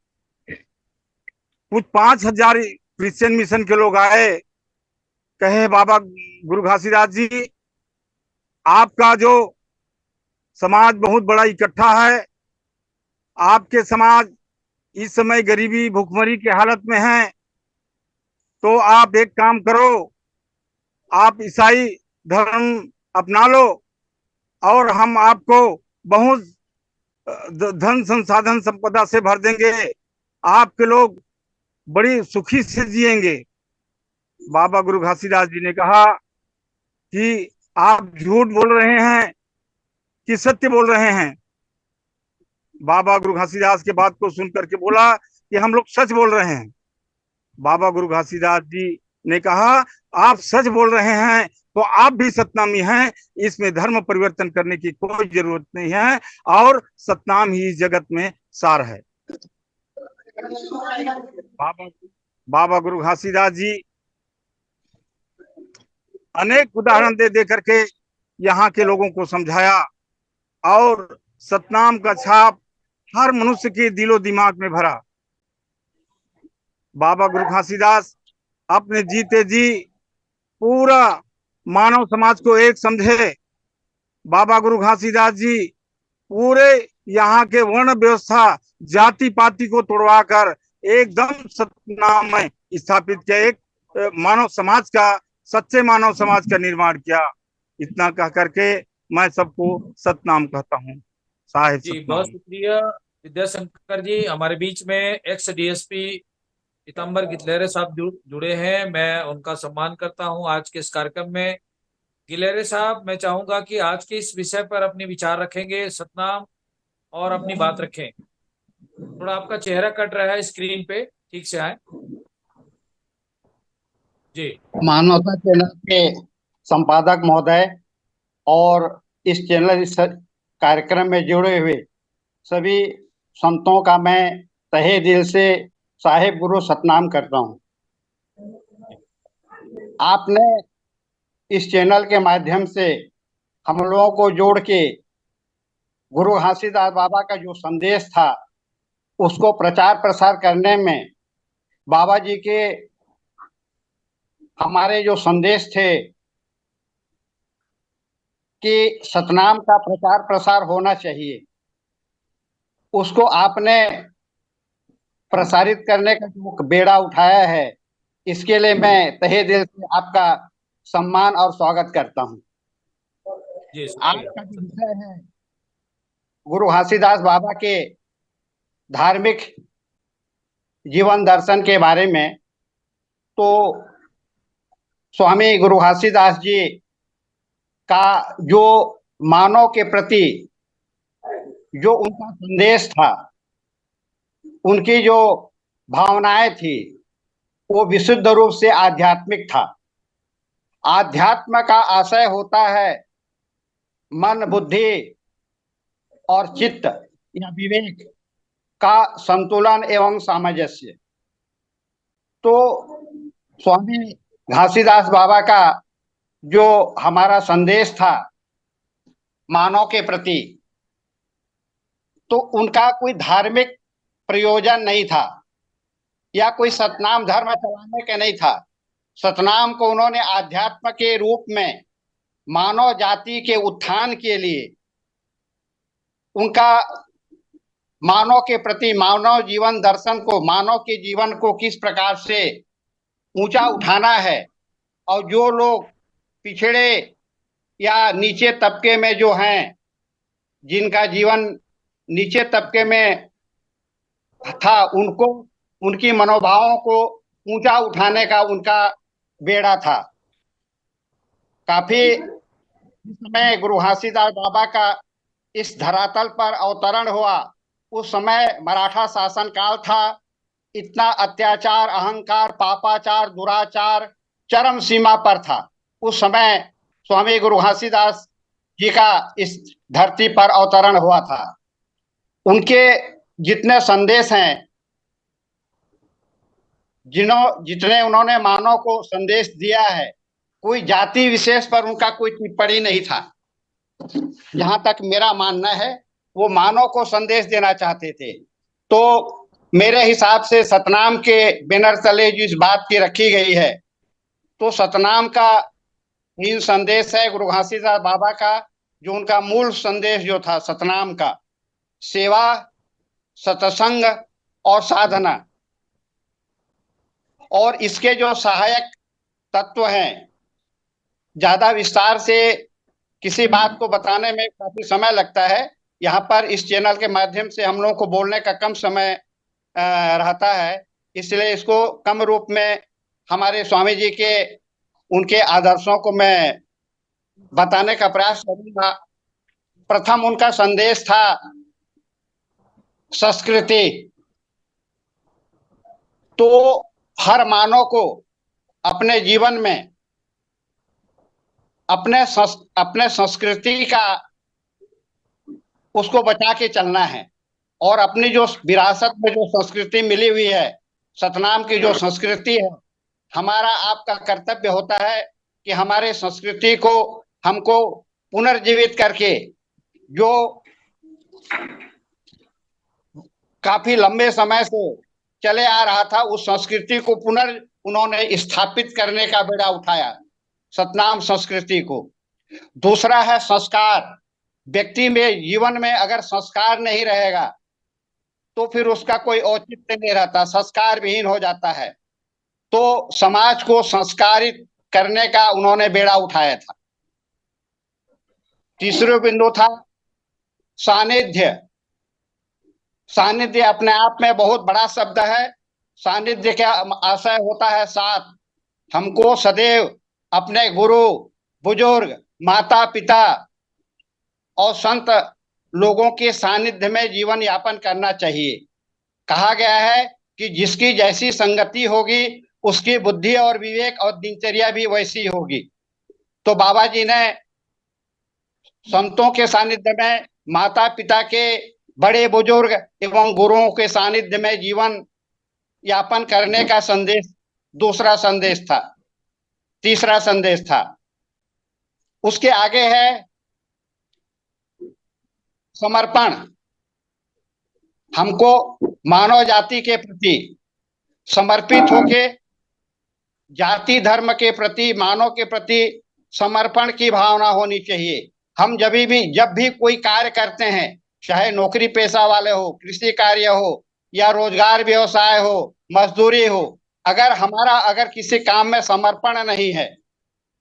कुछ 5,000 क्रिश्चियन मिशन के लोग आए, कहे बाबा गुरु घासीदास जी, आपका जो समाज बहुत बड़ा इकट्ठा है, आपके समाज इस समय गरीबी भूखमरी की हालत में है, तो आप एक काम करो, आप ईसाई धर्म अपना लो और हम आपको बहुत धन संसाधन संपदा से भर देंगे, आपके लोग बड़ी सुखी से जिएंगे। बाबा गुरु घासीदास जी ने कहा कि आप झूठ बोल रहे हैं कि सत्य बोल रहे हैं। बाबा गुरु घासीदास के बात को सुनकर के बोला कि हम लोग सच बोल रहे हैं। बाबा गुरु घासीदास जी ने कहा, आप सच बोल रहे हैं तो आप भी सतनामी हैं, इसमें धर्म परिवर्तन करने की कोई जरूरत नहीं है और सतनाम ही इस जगत में सार है। बाबा गुरु घासीदास जी अनेक उदाहरण दे दे करके यहाँ के लोगों को समझाया और सतनाम का छाप हर मनुष्य के दिलो दिमाग में भरा। बाबा गुरु घासीदास अपने जीते जी पूरा मानव समाज को एक समझे। बाबा गुरु घासीदास जी पूरे यहाँ के वर्ण व्यवस्था जाति पाति को तोड़वा कर एकदम सतनाम में स्थापित किया, एक मानव समाज का, सच्चे मानव समाज का निर्माण किया। इतना कह करके मैं सबको सतनाम कहता हूँ। साहिब जी, सतनाम। बहुत शुक्रिया विद्याशंकर जी। हमारे बीच में एक्स डीएसपी पीताम्बर गिलहरे साहब जुड़े हैं, मैं उनका सम्मान करता हूं आज के इस कार्यक्रम में। गिलहरे साहब, मैं चाहूंगा कि आज के इस विषय पर अपने विचार रखेंगे, सतनाम, और अपनी बात रखें। थोड़ा आपका चेहरा कट रहा है स्क्रीन पे, ठीक से आए जी। मानवता चैनल के संपादक महोदय और इस चैनल इस कार्यक्रम में जुड़े हुए सभी संतों का मैं तहे दिल से साहिब गुरु सतनाम करता हूँ। आपने इस चैनल के माध्यम से हम लोगों को जोड़ के गुरु घासीदास बाबा का जो संदेश था उसको प्रचार प्रसार करने में बाबा जी के हमारे जो संदेश थे कि सतनाम का प्रचार प्रसार होना चाहिए, उसको आपने प्रसारित करने का जो बेड़ा उठाया है, इसके लिए मैं तहे दिल से आपका सम्मान और स्वागत करता हूँ। जी, आज का जो विषय है गुरु घासीदास बाबा के धार्मिक जीवन दर्शन के बारे में, तो स्वामी गुरु घासीदास जी का जो मानव के प्रति जो उनका संदेश था, उनकी जो भावनाएं थी, वो विशुद्ध रूप से आध्यात्मिक था। आध्यात्म का आशय होता है मन, बुद्धि और चित्त या विवेक का संतुलन एवं सामंजस्य। तो स्वामी घासीदास बाबा का जो हमारा संदेश था मानव के प्रति, तो उनका कोई धार्मिक प्रयोजन नहीं था या कोई सतनाम धर्म चलाने का नहीं था। सतनाम को उन्होंने आध्यात्म के रूप में मानव जाति के उत्थान के लिए, उनका मानव के प्रति, मानव जीवन दर्शन को, मानव के जीवन को किस प्रकार से ऊंचा उठाना है, और जो लोग पिछड़े या नीचे तबके में जो हैं, जिनका जीवन नीचे तबके में था, उनको, उनकी मनोभावों को ऊंचा उठाने का उनका बेड़ा था। काफी समय गुरु घासीदास बाबा का इस धरातल पर अवतरण हुआ, उस समय मराठा शासन काल था। इतना अत्याचार, अहंकार, पापाचार, दुराचार चरम सीमा पर था। उस समय स्वामी गुरु घासीदास जी का इस धरती पर अवतरण हुआ था। उनके जितने संदेश हैं, जितने उन्होंने मानव को संदेश दिया है, कोई जाति विशेष पर उनका कोई टिप्पणी नहीं था। जहां तक मेरा मानना है, वो मानव को संदेश देना चाहते थे। तो मेरे हिसाब से सतनाम के बैनर तले जो इस बात की रखी गई है, तो सतनाम का ही संदेश है गुरु घासीदास बाबा का। जो उनका मूल संदेश जो था सतनाम का, सेवा, सत्संग और साधना, और इसके जो सहायक तत्व हैं, ज्यादा विस्तार से किसी बात को बताने में काफी समय लगता है। यहाँ पर इस चैनल के माध्यम से हम लोगों को बोलने का कम समय रहता है, इसलिए इसको कम रूप में हमारे स्वामी जी के उनके आदर्शों को मैं बताने का प्रयास करूंगा। प्रथम उनका संदेश था संस्कृति। तो हर मानव को अपने जीवन में अपने संस्कृति का उसको बचा के चलना है, और अपनी जो विरासत में जो संस्कृति मिली हुई है, सतनाम की जो संस्कृति है, हमारा आपका कर्तव्य होता है कि हमारे संस्कृति को हमको पुनर्जीवित करके, जो काफी लंबे समय से चले आ रहा था, उस संस्कृति को उन्होंने स्थापित करने का बेड़ा उठाया, सतनाम संस्कृति को। दूसरा है संस्कार। व्यक्ति में जीवन में अगर संस्कार नहीं रहेगा तो फिर उसका कोई औचित्य नहीं रहता, संस्कार विहीन हो जाता है। तो समाज को संस्कारित करने का उन्होंने बेड़ा उठाया था। तीसरा बिंदु था सानिध्य। सानिध्य अपने आप में बहुत बड़ा शब्द है। सानिध्य का आशय होता है साथ। हमको सदैव अपने गुरु, बुजुर्ग, माता पिता और संत लोगों के सानिध्य में जीवन यापन करना चाहिए। कहा गया है कि जिसकी जैसी संगति होगी उसकी बुद्धि और विवेक और दिनचर्या भी वैसी होगी। तो बाबा जी ने संतों के सानिध्य में, माता पिता के, बड़े बुजुर्ग एवं गुरुओं के सानिध्य में जीवन यापन करने का संदेश दूसरा संदेश था, तीसरा संदेश था। उसके आगे है समर्पण। हमको मानव जाति के प्रति समर्पित होके, जाति धर्म के प्रति, मानव के प्रति समर्पण की भावना होनी चाहिए। हम जब भी कोई कार्य करते हैं, चाहे नौकरी पेशा वाले हो, कृषि कार्य हो, या रोजगार व्यवसाय हो, मजदूरी हो, अगर किसी काम में समर्पण नहीं है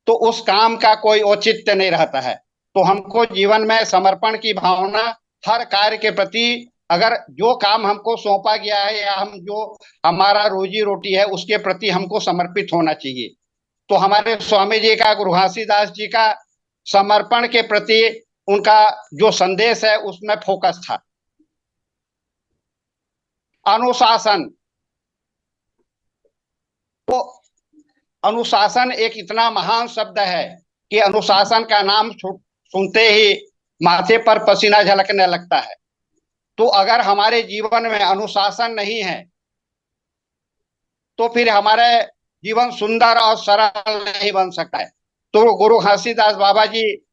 तो उस काम का कोई औचित्य नहीं रहता है। तो हमको जीवन में समर्पण की भावना हर कार्य के प्रति, अगर जो काम हमको सौंपा गया है या जो हमारा रोजी रोटी है उसके प्रति हमको समर्पित होना चाहिए। तो हमारे स्वामी जी का, गुरु घासीदास जी का समर्पण के प्रति उनका जो संदेश है उसमें फोकस था। अनुशासन। तो अनुशासन एक इतना महान शब्द है कि अनुशासन का नाम सुनते ही माथे पर पसीना झलकने लगता है। तो अगर हमारे जीवन में अनुशासन नहीं है तो फिर हमारे जीवन सुंदर और सरल नहीं बन सकता है। तो गुरु घासीदास बाबा जी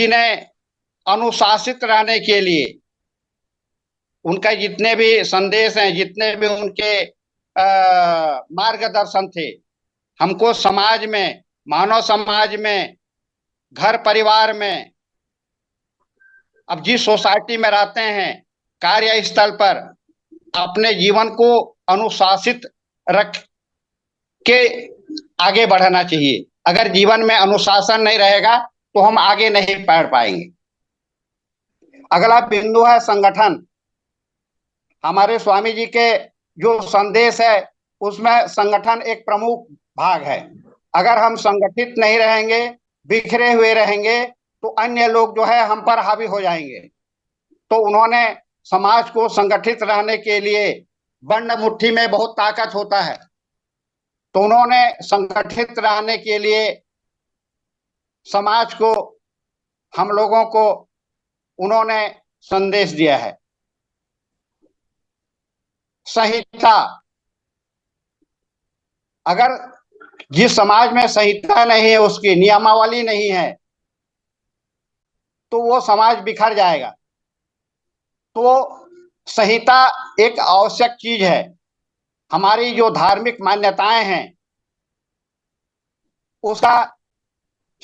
ने अनुशासित रहने के लिए, उनका जितने भी संदेश हैं, जितने भी उनके मार्गदर्शन थे, हमको समाज में, मानव समाज में, घर परिवार में, अब जिस सोसाइटी में रहते हैं, कार्यस्थल पर, अपने जीवन को अनुशासित रख के आगे बढ़ाना चाहिए। अगर जीवन में अनुशासन नहीं रहेगा तो हम आगे नहीं बढ़ पाएंगे। अगला बिंदु है संगठन। हमारे स्वामी जी के जो संदेश है उसमें संगठन एक प्रमुख भाग है। अगर हम संगठित नहीं रहेंगे, बिखरे हुए रहेंगे, तो अन्य लोग जो है हम पर हावी हो जाएंगे। तो उन्होंने समाज को संगठित रहने के लिए, बंद मुट्ठी में बहुत ताकत होता है, तो उन्होंने संगठित रहने के लिए समाज को, हम लोगों को उन्होंने संदेश दिया है। संहिता। अगर जिस समाज में संहिता नहीं है, उसकी नियमावली नहीं है, तो वो समाज बिखर जाएगा। तो संहिता एक आवश्यक चीज है। हमारी जो धार्मिक मान्यताएं हैं उसका,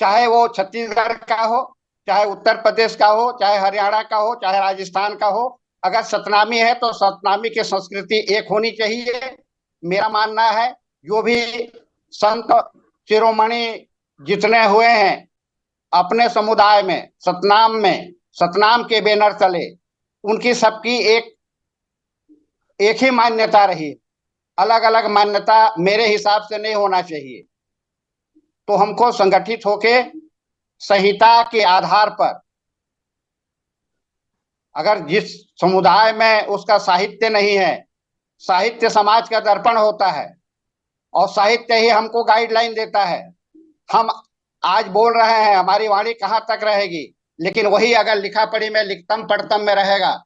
चाहे वो छत्तीसगढ़ का हो, चाहे उत्तर प्रदेश का हो, चाहे हरियाणा का हो, चाहे राजस्थान का हो, अगर सतनामी है तो सतनामी की संस्कृति एक होनी चाहिए। मेरा मानना है जो भी संत शिरोमणि जितने हुए हैं अपने समुदाय में सतनाम के बैनर तले, उनकी सबकी एक ही मान्यता रही। अलग अलग मान्यता मेरे हिसाब से नहीं होना चाहिए। तो हमको संगठित होके संहिता के आधार पर, अगर जिस समुदाय में उसका साहित्य नहीं है, साहित्य समाज का दर्पण होता है और साहित्य ही हमको गाइडलाइन देता है। हम आज बोल रहे हैं, हमारी वाणी कहाँ तक रहेगी, लेकिन वही अगर लिखा पढ़ी में, लिखतम पढ़तम में रहेगा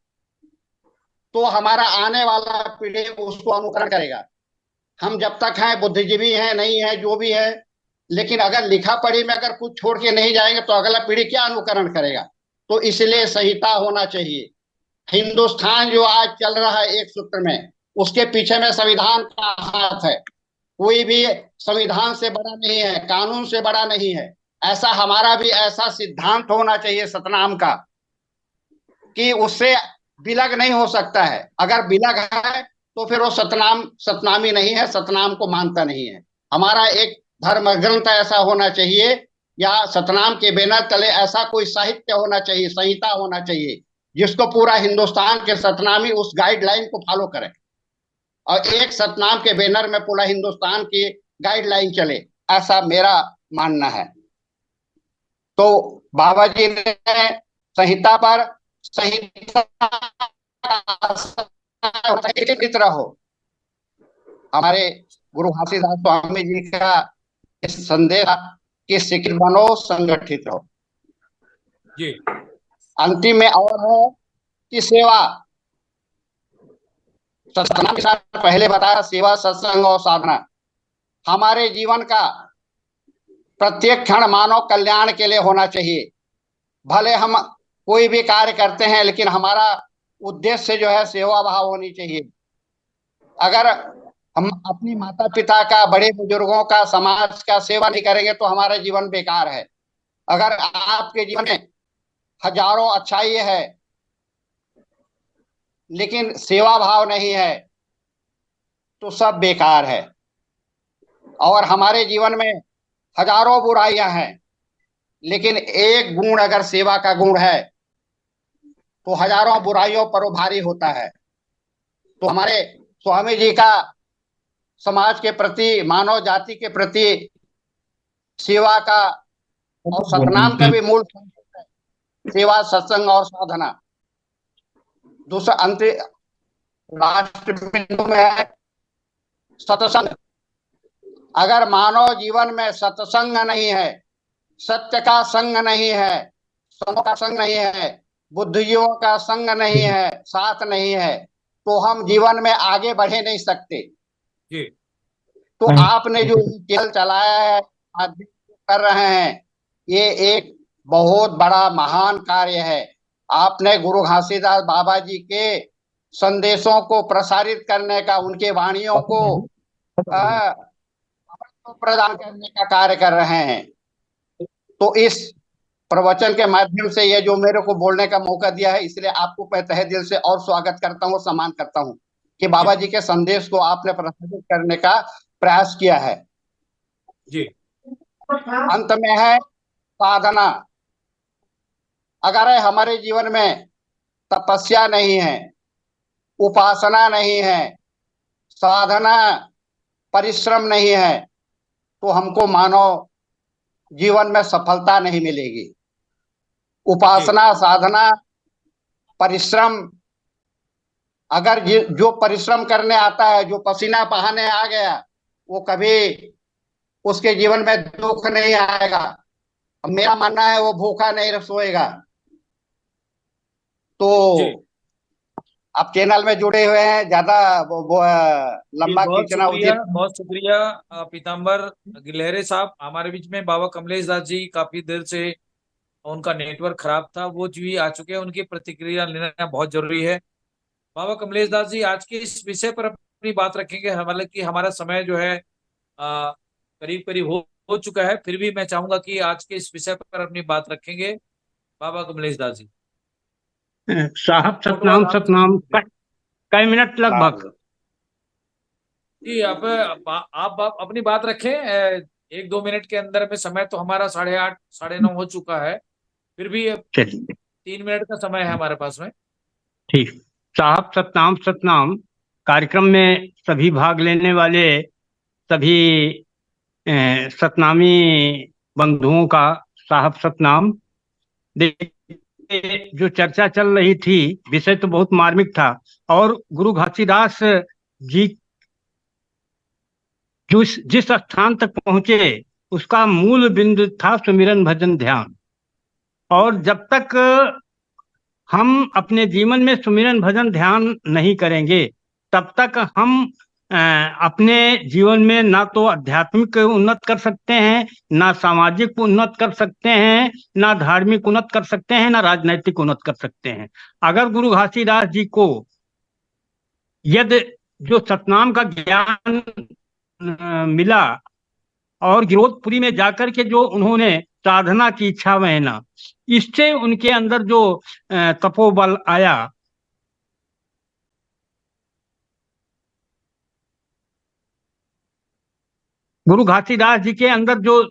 तो हमारा आने वाला पीढ़ी उसको अनुकरण करेगा। हम जब तक हैं, बुद्धिजीवी हैं, नहीं है, जो भी है, लेकिन अगर लिखा पढ़ी में अगर कुछ छोड़ के नहीं जाएंगे तो अगला पीढ़ी क्या अनुकरण करेगा। तो इसलिए संहिता होना चाहिए। हिंदुस्तान जो आज चल रहा है एक सूत्र में, उसके पीछे में संविधान का हाथ है। कोई भी संविधान से बड़ा नहीं है, कानून से बड़ा नहीं है। ऐसा हमारा भी ऐसा सिद्धांत होना चाहिए सतनाम का कि उससे विलग नहीं हो सकता है। अगर विलग है तो फिर वो सतनामी नहीं है, सतनाम को मानता नहीं है। हमारा एक धर्म ग्रंथ ऐसा होना चाहिए या सतनाम के बैनर तले ऐसा कोई साहित्य होना चाहिए, संहिता होना चाहिए, जिसको पूरा हिंदुस्तान के सतनामी उस गाइडलाइन को फॉलो करें और एक सतनाम के बैनर में पूरा हिंदुस्तान की गाइडलाइन चले। ऐसा मेरा मानना है। तो बाबा जी ने संहिता पर संहिता हो, हमारे गुरु घासीदास स्वामी जी का इस संदेश कि शिक्षित बनो, संगठित हो। जी। अंतिम में और है कि सेवा, सत्संग के साथ पहले बताया, सेवा, सत्संग और साधना हमारे जीवन का प्रत्येक क्षण मानव कल्याण के लिए होना चाहिए। भले हम कोई भी कार्य करते हैं, लेकिन हमारा उद्देश्य जो है सेवा भाव होनी चाहिए। अगर हम अपनी माता पिता का, बड़े बुजुर्गों का, समाज का सेवा नहीं करेंगे तो हमारा जीवन बेकार है। अगर आपके जीवन में हजारों अच्छाई है लेकिन सेवा भाव नहीं है तो सब बेकार है। और हमारे जीवन में हजारों बुराइयां हैं लेकिन एक गुण अगर सेवा का गुण है तो हजारों बुराइयों पर वो भारी होता है। तो हमारे स्वामी जी का समाज के प्रति, मानव जाति के प्रति सेवा का और सतनाम का भी मूल सेवा, सत्संग और साधना। दूसरा अंतिम लास्ट बिंदु में है सत्संग। अगर मानव जीवन में सत्संग नहीं है, सत्य का संग नहीं है, संतों का संग नहीं है, बुद्धियों का संग नहीं है, साथ नहीं है, तो हम जीवन में आगे बढ़े नहीं सकते। जी। तो आपने जो चैनल चलाया है, आज कर रहे हैं, ये एक बहुत बड़ा महान कार्य है। आपने गुरु घासीदास बाबा जी के संदेशों को प्रसारित करने का, उनके वाणियों को प्रदान करने का कार्य कर रहे हैं। तो इस प्रवचन के माध्यम से ये जो मेरे को बोलने का मौका दिया है, इसलिए आपको तहे दिल से और स्वागत करता हूँ, सम्मान करता हूँ कि बाबा जी के संदेश को आपने प्रसारित करने का प्रयास किया है। जी। अंत में है साधना। अगर हमारे जीवन में तपस्या नहीं है, उपासना नहीं है, साधना, परिश्रम नहीं है, तो हमको मानव जीवन में सफलता नहीं मिलेगी। उपासना, साधना, परिश्रम, अगर जो परिश्रम करने आता है, जो पसीना बहाने आ गया, वो कभी उसके जीवन में दुख नहीं आएगा। मेरा मानना है वो भूखा नहीं सोएगा। तो आप चैनल में जुड़े हुए हैं, ज्यादा लंबा खींचना उचित। बहुत शुक्रिया पीताम्बर गिलहरे साहब। हमारे बीच में बाबा कमलेश दास जी काफी देर से उनका नेटवर्क खराब था, वो जी आ चुके हैं। उनकी प्रतिक्रिया लेना बहुत जरूरी है। बाबा कमलेश दास जी आज के इस विषय पर अपनी बात रखेंगे। हालांकि हमारा समय जो है करीब करीब हो चुका है, फिर भी मैं चाहूंगा कि आज के इस विषय पर अपनी बात रखेंगे बाबा कमलेश दास जी। साहब मोटवा सतनाम धाम से। सतनाम कई मिनट लगभग। जी आप अपनी बात रखें। 1-2 मिनट के अंदर में, समय तो हमारा 8:30 9:30 हो चुका है, फिर भी चलिए 3 मिनट का समय है हमारे पास में। ठीक। साहब सतनाम सतनाम। कार्यक्रम में सभी भाग लेने वाले सभी सतनामी बंधुओं का साहब सतनाम। देखिए, जो चर्चा चल रही थी, विषय तो बहुत मार्मिक था, और गुरु घासीदास जी जिस स्थान तक पहुंचे उसका मूल बिंदु था सुमिरन भजन ध्यान। और जब तक हम अपने जीवन में सुमिरन भजन ध्यान नहीं करेंगे, तब तक हम अपने जीवन में ना तो आध्यात्मिक उन्नत कर सकते हैं, ना सामाजिक उन्नत कर सकते हैं, ना धार्मिक उन्नत कर सकते हैं, ना राजनैतिक उन्नत कर सकते हैं। अगर गुरु घासीदास जी को यदि जो सतनाम का ज्ञान मिला, और गिरोधपुरी में जाकर के जो उन्होंने साधना की इच्छा बहना, इससे उनके अंदर जो तपोबल आया, गुरु घासीदास जी के अंदर जो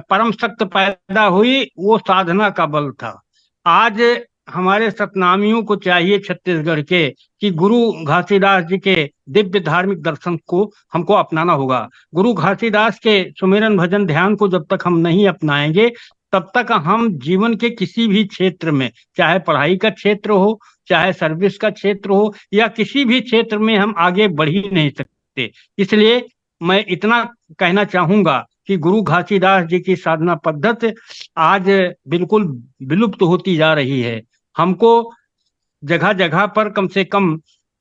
परम शक्ति पैदा हुई, वो साधना का बल था। आज हमारे सतनामियों को चाहिए, छत्तीसगढ़ के, कि गुरु घासीदास जी के दिव्य धार्मिक दर्शन को हमको अपनाना होगा। गुरु घासीदास के सुमिरन भजन ध्यान को जब तक हम नहीं अपनाएंगे, तब तक हम जीवन के किसी भी क्षेत्र में, चाहे पढ़ाई का क्षेत्र हो, चाहे सर्विस का क्षेत्र हो, या किसी भी क्षेत्र में हम आगे बढ़ ही नहीं सकते। इसलिए मैं इतना कहना चाहूंगा कि गुरु घासीदास जी की साधना पद्धति आज बिल्कुल विलुप्त होती जा रही है। हमको जगह जगह पर कम से कम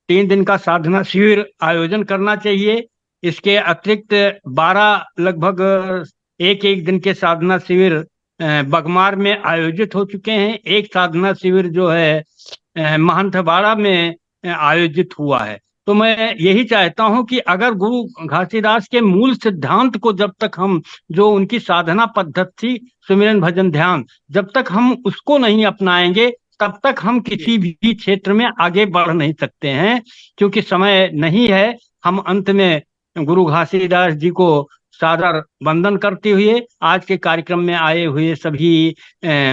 3 दिन का साधना शिविर आयोजन करना चाहिए। इसके अतिरिक्त 12 लगभग एक दिन के साधना शिविर बगमार में आयोजित हो चुके हैं। एक साधना शिविर जो है महंतवाड़ा में आयोजित हुआ है। तो मैं यही चाहता हूं कि अगर गुरु घासीदास के मूल सिद्धांत को जब तक हम, जो उनकी साधना पद्धति थी सुमिरन भजन ध्यान, जब तक हम उसको नहीं अपनाएंगे, तब तक हम किसी भी क्षेत्र में आगे बढ़ नहीं सकते हैं। क्योंकि समय नहीं है। हम अंत में गुरु घासीदास जी को सादर वंदन करते हुए आज के कार्यक्रम में आए हुए सभी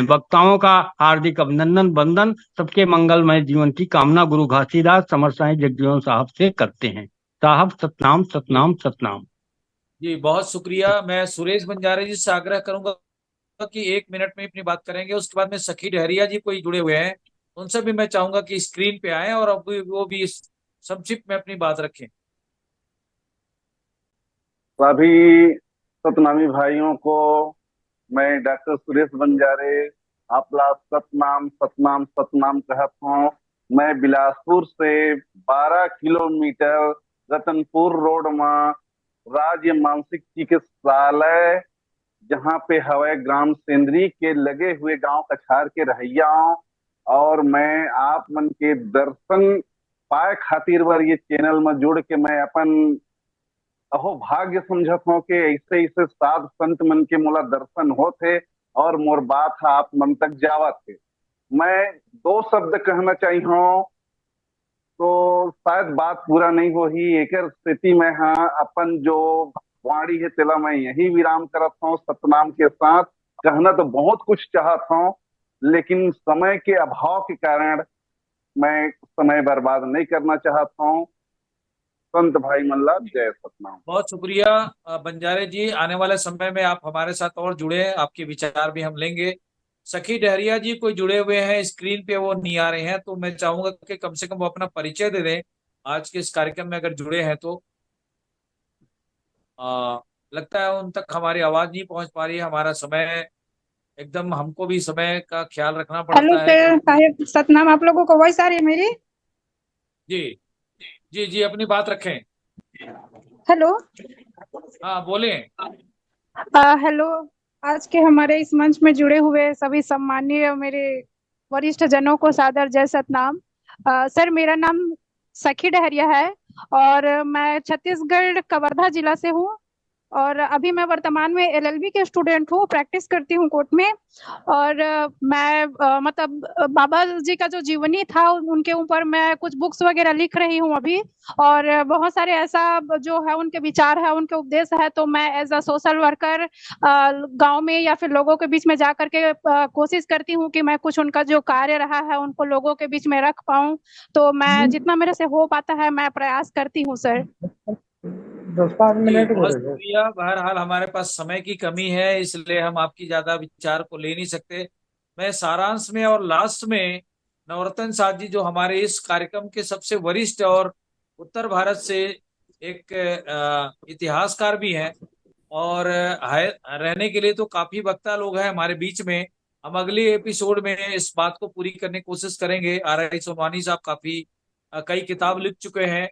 वक्ताओं का हार्दिक अभिनंदन वंदन, सबके मंगलमय जीवन की कामना गुरु घासीदास समर साईं जगजीवन साहब से करते हैं। साहब सतनाम सतनाम सतनाम। जी बहुत शुक्रिया। मैं सुरेश बंजारे जी से आग्रह करूंगा कि 1 मिनट में अपनी बात करेंगे। उसके बाद में सखी डहरिया जी कोई जुड़े हुए हैं, उनसे भी मैं चाहूंगा कि स्क्रीन पे आए और अब वो भी संक्षिप्त में अपनी बात रखें। सभी सतनामी भाइयों को मैं डॉक्टर सुरेश बंजारे आपला सतनाम सतनाम सतनाम कहता हूँ। मैं बिलासपुर से 12 किलोमीटर रतनपुर रोड में राज्य मानसिक चिकित्सालय, जहाँ पे हवे ग्राम सेंद्री के लगे हुए गांव कछार के रहिया हूं। और मैं आप मन के दर्शन पाए खातिर बर ये चैनल में जुड़ के मैं अपन अहो भाग्य समझत हूँ कि ऐसे ऐसे साध संत मन के मोला दर्शन होते और मोर बात आप मन तक जावत थे। मैं 2 शब्द कहना चाहिए हूँ, तो शायद बात पूरा नहीं हो ही एक स्थिति में। हाँ, अपन जो वाणी है तेला मैं यही विराम करत हूँ। सतनाम के साथ कहना तो बहुत कुछ चाहत हूँ, लेकिन समय के अभाव के कारण मैं समय बर्बाद नहीं करना चाहता हूँ। संत भाई मल्ला, जय सतनाम। बहुत शुक्रिया बंजारे जी। आने वाले समय में आप हमारे साथ और जुड़े, आपके विचार भी हम लेंगे। सखी डहरिया जी कोई जुड़े हुए हैं, स्क्रीन पे वो नहीं आ रहे हैं, तो मैं चाहूंगा कि कम से कम वो अपना परिचय दे दें आज के इस कार्यक्रम में अगर जुड़े हैं तो। लगता है उन तक हमारी आवाज नहीं पहुंच पा रही है। हमारा समय एकदम, हमको भी समय का ख्याल रखना हेलो पड़ता है सर, साहेब सतनाम, आप लोगों को वॉइस आ रही है मेरी? जी जी जी, अपनी बात रखें। हेलो। हाँ बोलें। हेलो। आज के हमारे इस मंच में जुड़े हुए सभी सम्मानीय मेरे वरिष्ठ जनों को सादर जय सतनाम। सर, मेरा नाम सखी डहरिया है और मैं छत्तीसगढ़ कवर्धा जिला से हूँ। और अभी मैं वर्तमान में एलएलबी के स्टूडेंट हूँ, प्रैक्टिस करती हूँ कोर्ट में। और मैं मतलब बाबा जी का जो जीवनी था उनके ऊपर मैं कुछ बुक्स वगैरह लिख रही हूँ अभी। और बहुत सारे ऐसा जो है उनके विचार है, उनके उपदेश है, तो मैं एज अ सोशल वर्कर गांव में या फिर लोगों के बीच में जा करके कोशिश करती हूँ कि मैं कुछ उनका जो कार्य रहा है उनको लोगों के बीच में रख पाऊँ। तो मैं जितना मेरे से हो पाता है मैं प्रयास करती हूँ सर। 10-5 जी मिनट बहुत करेगा। शुक्रिया। बहरहाल हमारे पास समय की कमी है, इसलिए हम आपकी ज्यादा विचार को ले नहीं सकते। मैं सारांश में और लास्ट में नवरत्न साथ जी जो हमारे इस कार्यक्रम के सबसे वरिष्ठ और उत्तर भारत से एक इतिहासकार भी हैं और रहने के लिए तो काफी वक्ता लोग हैं हमारे बीच में। हम अगले एपिसोड में इस बात को पूरी करने की कोशिश करेंगे। RI सोनवानी साहब काफी कई किताब लिख चुके हैं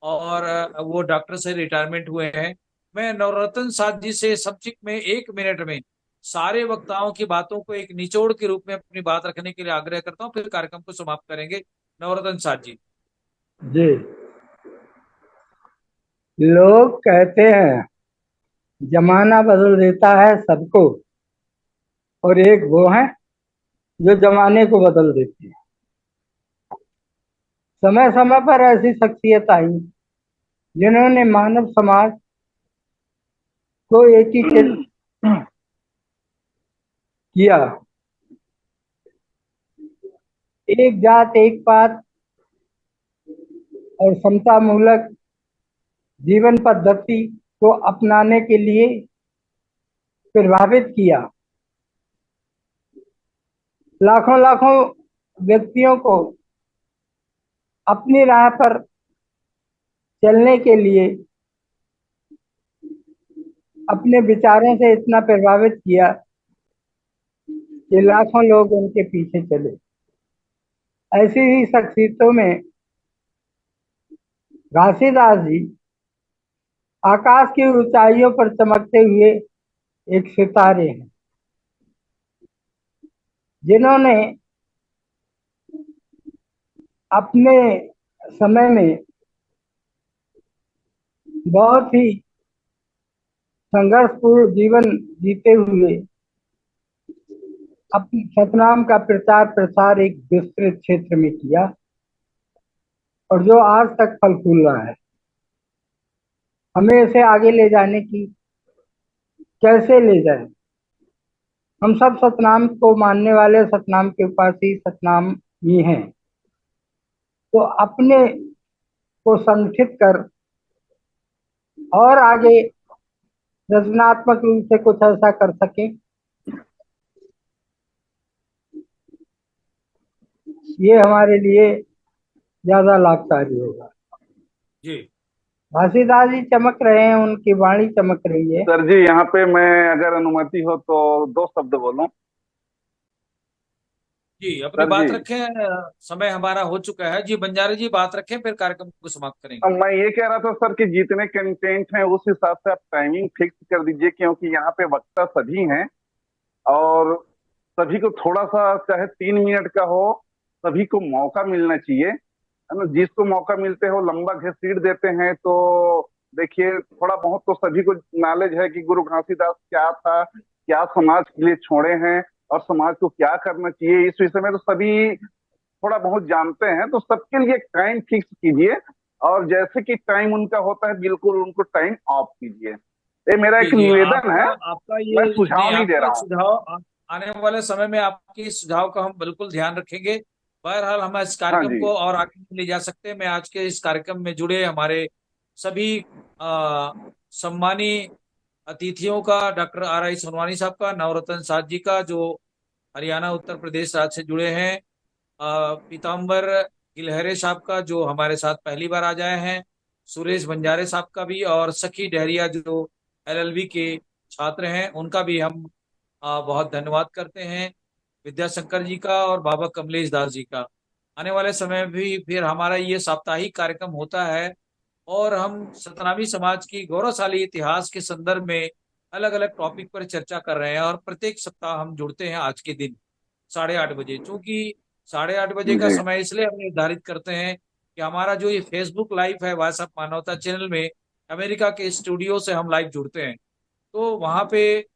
और वो डॉक्टर से रिटायरमेंट हुए हैं। मैं नवरत्न साथ जी से संक्षिप्त में 1 मिनट में सारे वक्ताओं की बातों को एक निचोड़ के रूप में अपनी बात रखने के लिए आग्रह करता हूं, फिर कार्यक्रम को समाप्त करेंगे। नवरत्न साथ जी। जी, लोग कहते हैं जमाना बदल देता है सबको, और एक वो है जो जमाने को बदल देती है। समय समय पर ऐसी शख्सियत आई जिन्होंने मानव समाज को एकीकृत किया। एक जात एक पात और समता मूलक जीवन पद्धति को अपनाने के लिए प्रभावित किया। लाखों लाखों व्यक्तियों को अपनी राह पर चलने के लिए अपने विचारों से इतना प्रभावित किया कि लाखों लोग उनके पीछे चले। ऐसी ही शख्सियतों में घासीदास जी आकाश की ऊंचाइयों पर चमकते हुए एक सितारे हैं, जिन्होंने अपने समय में बहुत ही संघर्षपूर्ण जीवन जीते हुए अपने सतनाम का प्रचार प्रसार एक विस्तृत क्षेत्र में किया, और जो आज तक फल फूल रहा है। हमें इसे आगे ले जाने की कैसे ले जाए? हम सब सतनाम को मानने वाले, सतनाम के उपासी, सतनाम ही हैं। तो अपने को संगठित कर और आगे रचनात्मक रूप से कुछ ऐसा कर सके, ये हमारे लिए ज्यादा लाभकारी होगा। जी घासीदास जी चमक रहे हैं, उनकी वाणी चमक रही है। सर जी, यहाँ पे मैं अगर अनुमति हो तो 2 शब्द बोलूं। जी अपनी सर बात जी, रखें, समय हमारा हो चुका है। जी बंजारे जी बात रखें, फिर कार्यक्रम को समाप्त करेंगे। अब मैं ये कह रहा था सर कि जितने कंटेंट हैं उस हिसाब से आप टाइमिंग फिक्स कर दीजिए, क्योंकि यहाँ पे वक्ता सभी हैं और सभी को थोड़ा सा चाहे 3 मिनट का हो, सभी को मौका मिलना चाहिए, है ना। जिसको मौका मिलते हो लंबा घसीट देते हैं। तो देखिए, थोड़ा बहुत तो सभी को नॉलेज है कि गुरु घासीदास क्या था, क्या समाज के लिए छोड़े हैं और समाज को क्या करना चाहिए, इस विषय में तो सभी थोड़ा बहुत जानते हैं। तो सबके लिए टाइम फिक्स कीजिए और जैसे कि टाइम उनका होता है बिल्कुल उनको टाइम ऑफ कीजिए। ये मेरा जी एक जी निवेदन आपका है, आपका मैं ये सुझाव नहीं, नहीं दे आपका रहा हूँ। सुझाव आने वाले समय में आपके इस सुझाव का हम बिल्कुल ध्यान रखेंगे। बहरहाल हम इस हाँ कार्यक्रम जी। को और आगे नहीं ले जा सकते। मैं आज के इस कार्यक्रम में जुड़े हमारे सभी सम्मानी अतिथियों का, डॉक्टर RI सोनवानी साहब का, नवरत्न साथ जी का जो हरियाणा उत्तर प्रदेश राज्य से जुड़े हैं, पीताम्बर गिलहरे साहब का जो हमारे साथ पहली बार आ जाए हैं, सुरेश बंजारे साहब का भी, और सखी डहरिया जो LLB के छात्र हैं उनका भी हम बहुत धन्यवाद करते हैं, विद्याशंकर जी का और बाबा कमलेश दास जी का। आने वाले समय में भी फिर हमारा ये साप्ताहिक कार्यक्रम होता है और हम सतनामी समाज की गौरवशाली इतिहास के संदर्भ में अलग अलग टॉपिक पर चर्चा कर रहे हैं और प्रत्येक सप्ताह हम जुड़ते हैं आज के दिन 8:30 बजे। चूंकि 8:30 बजे का जी समय इसलिए हम निर्धारित करते हैं कि हमारा जो ये फेसबुक लाइव है वॉइस ऑफ मानवता चैनल में अमेरिका के स्टूडियो से हम लाइव जुड़ते हैं। तो वहाँ पे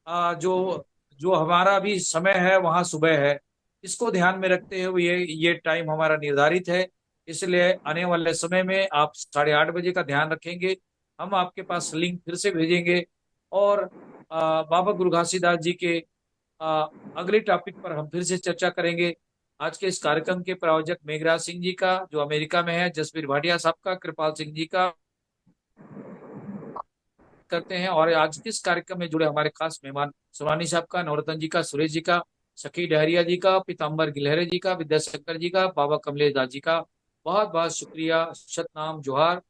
जो जो हमारा अभी समय है वहाँ सुबह है, इसको ध्यान में रखते हुए ये टाइम हमारा निर्धारित है। इसलिए आने वाले समय में आप 8:30 बजे का ध्यान रखेंगे, हम आपके पास लिंक फिर से भेजेंगे और बाबा गुरु घासीदास जी के अगले टॉपिक पर हम फिर से चर्चा करेंगे। आज के इस कार्यक्रम के प्रायोजक मेघराज सिंह जी का जो अमेरिका में है, जसवीर भाटिया साहब का, कृपाल सिंह जी का करते हैं, और आज के इस कार्यक्रम में जुड़े हमारे खास मेहमान सुरानी साहब का, नवरत्न जी का, सुरेश जी का, सखी डहरिया जी का, पीताम्बर गिलहरे जी का, विद्याशंकर जी का, बाबा कमलेश दास जी का बहुत बहुत शुक्रिया। सतनाम जोहार।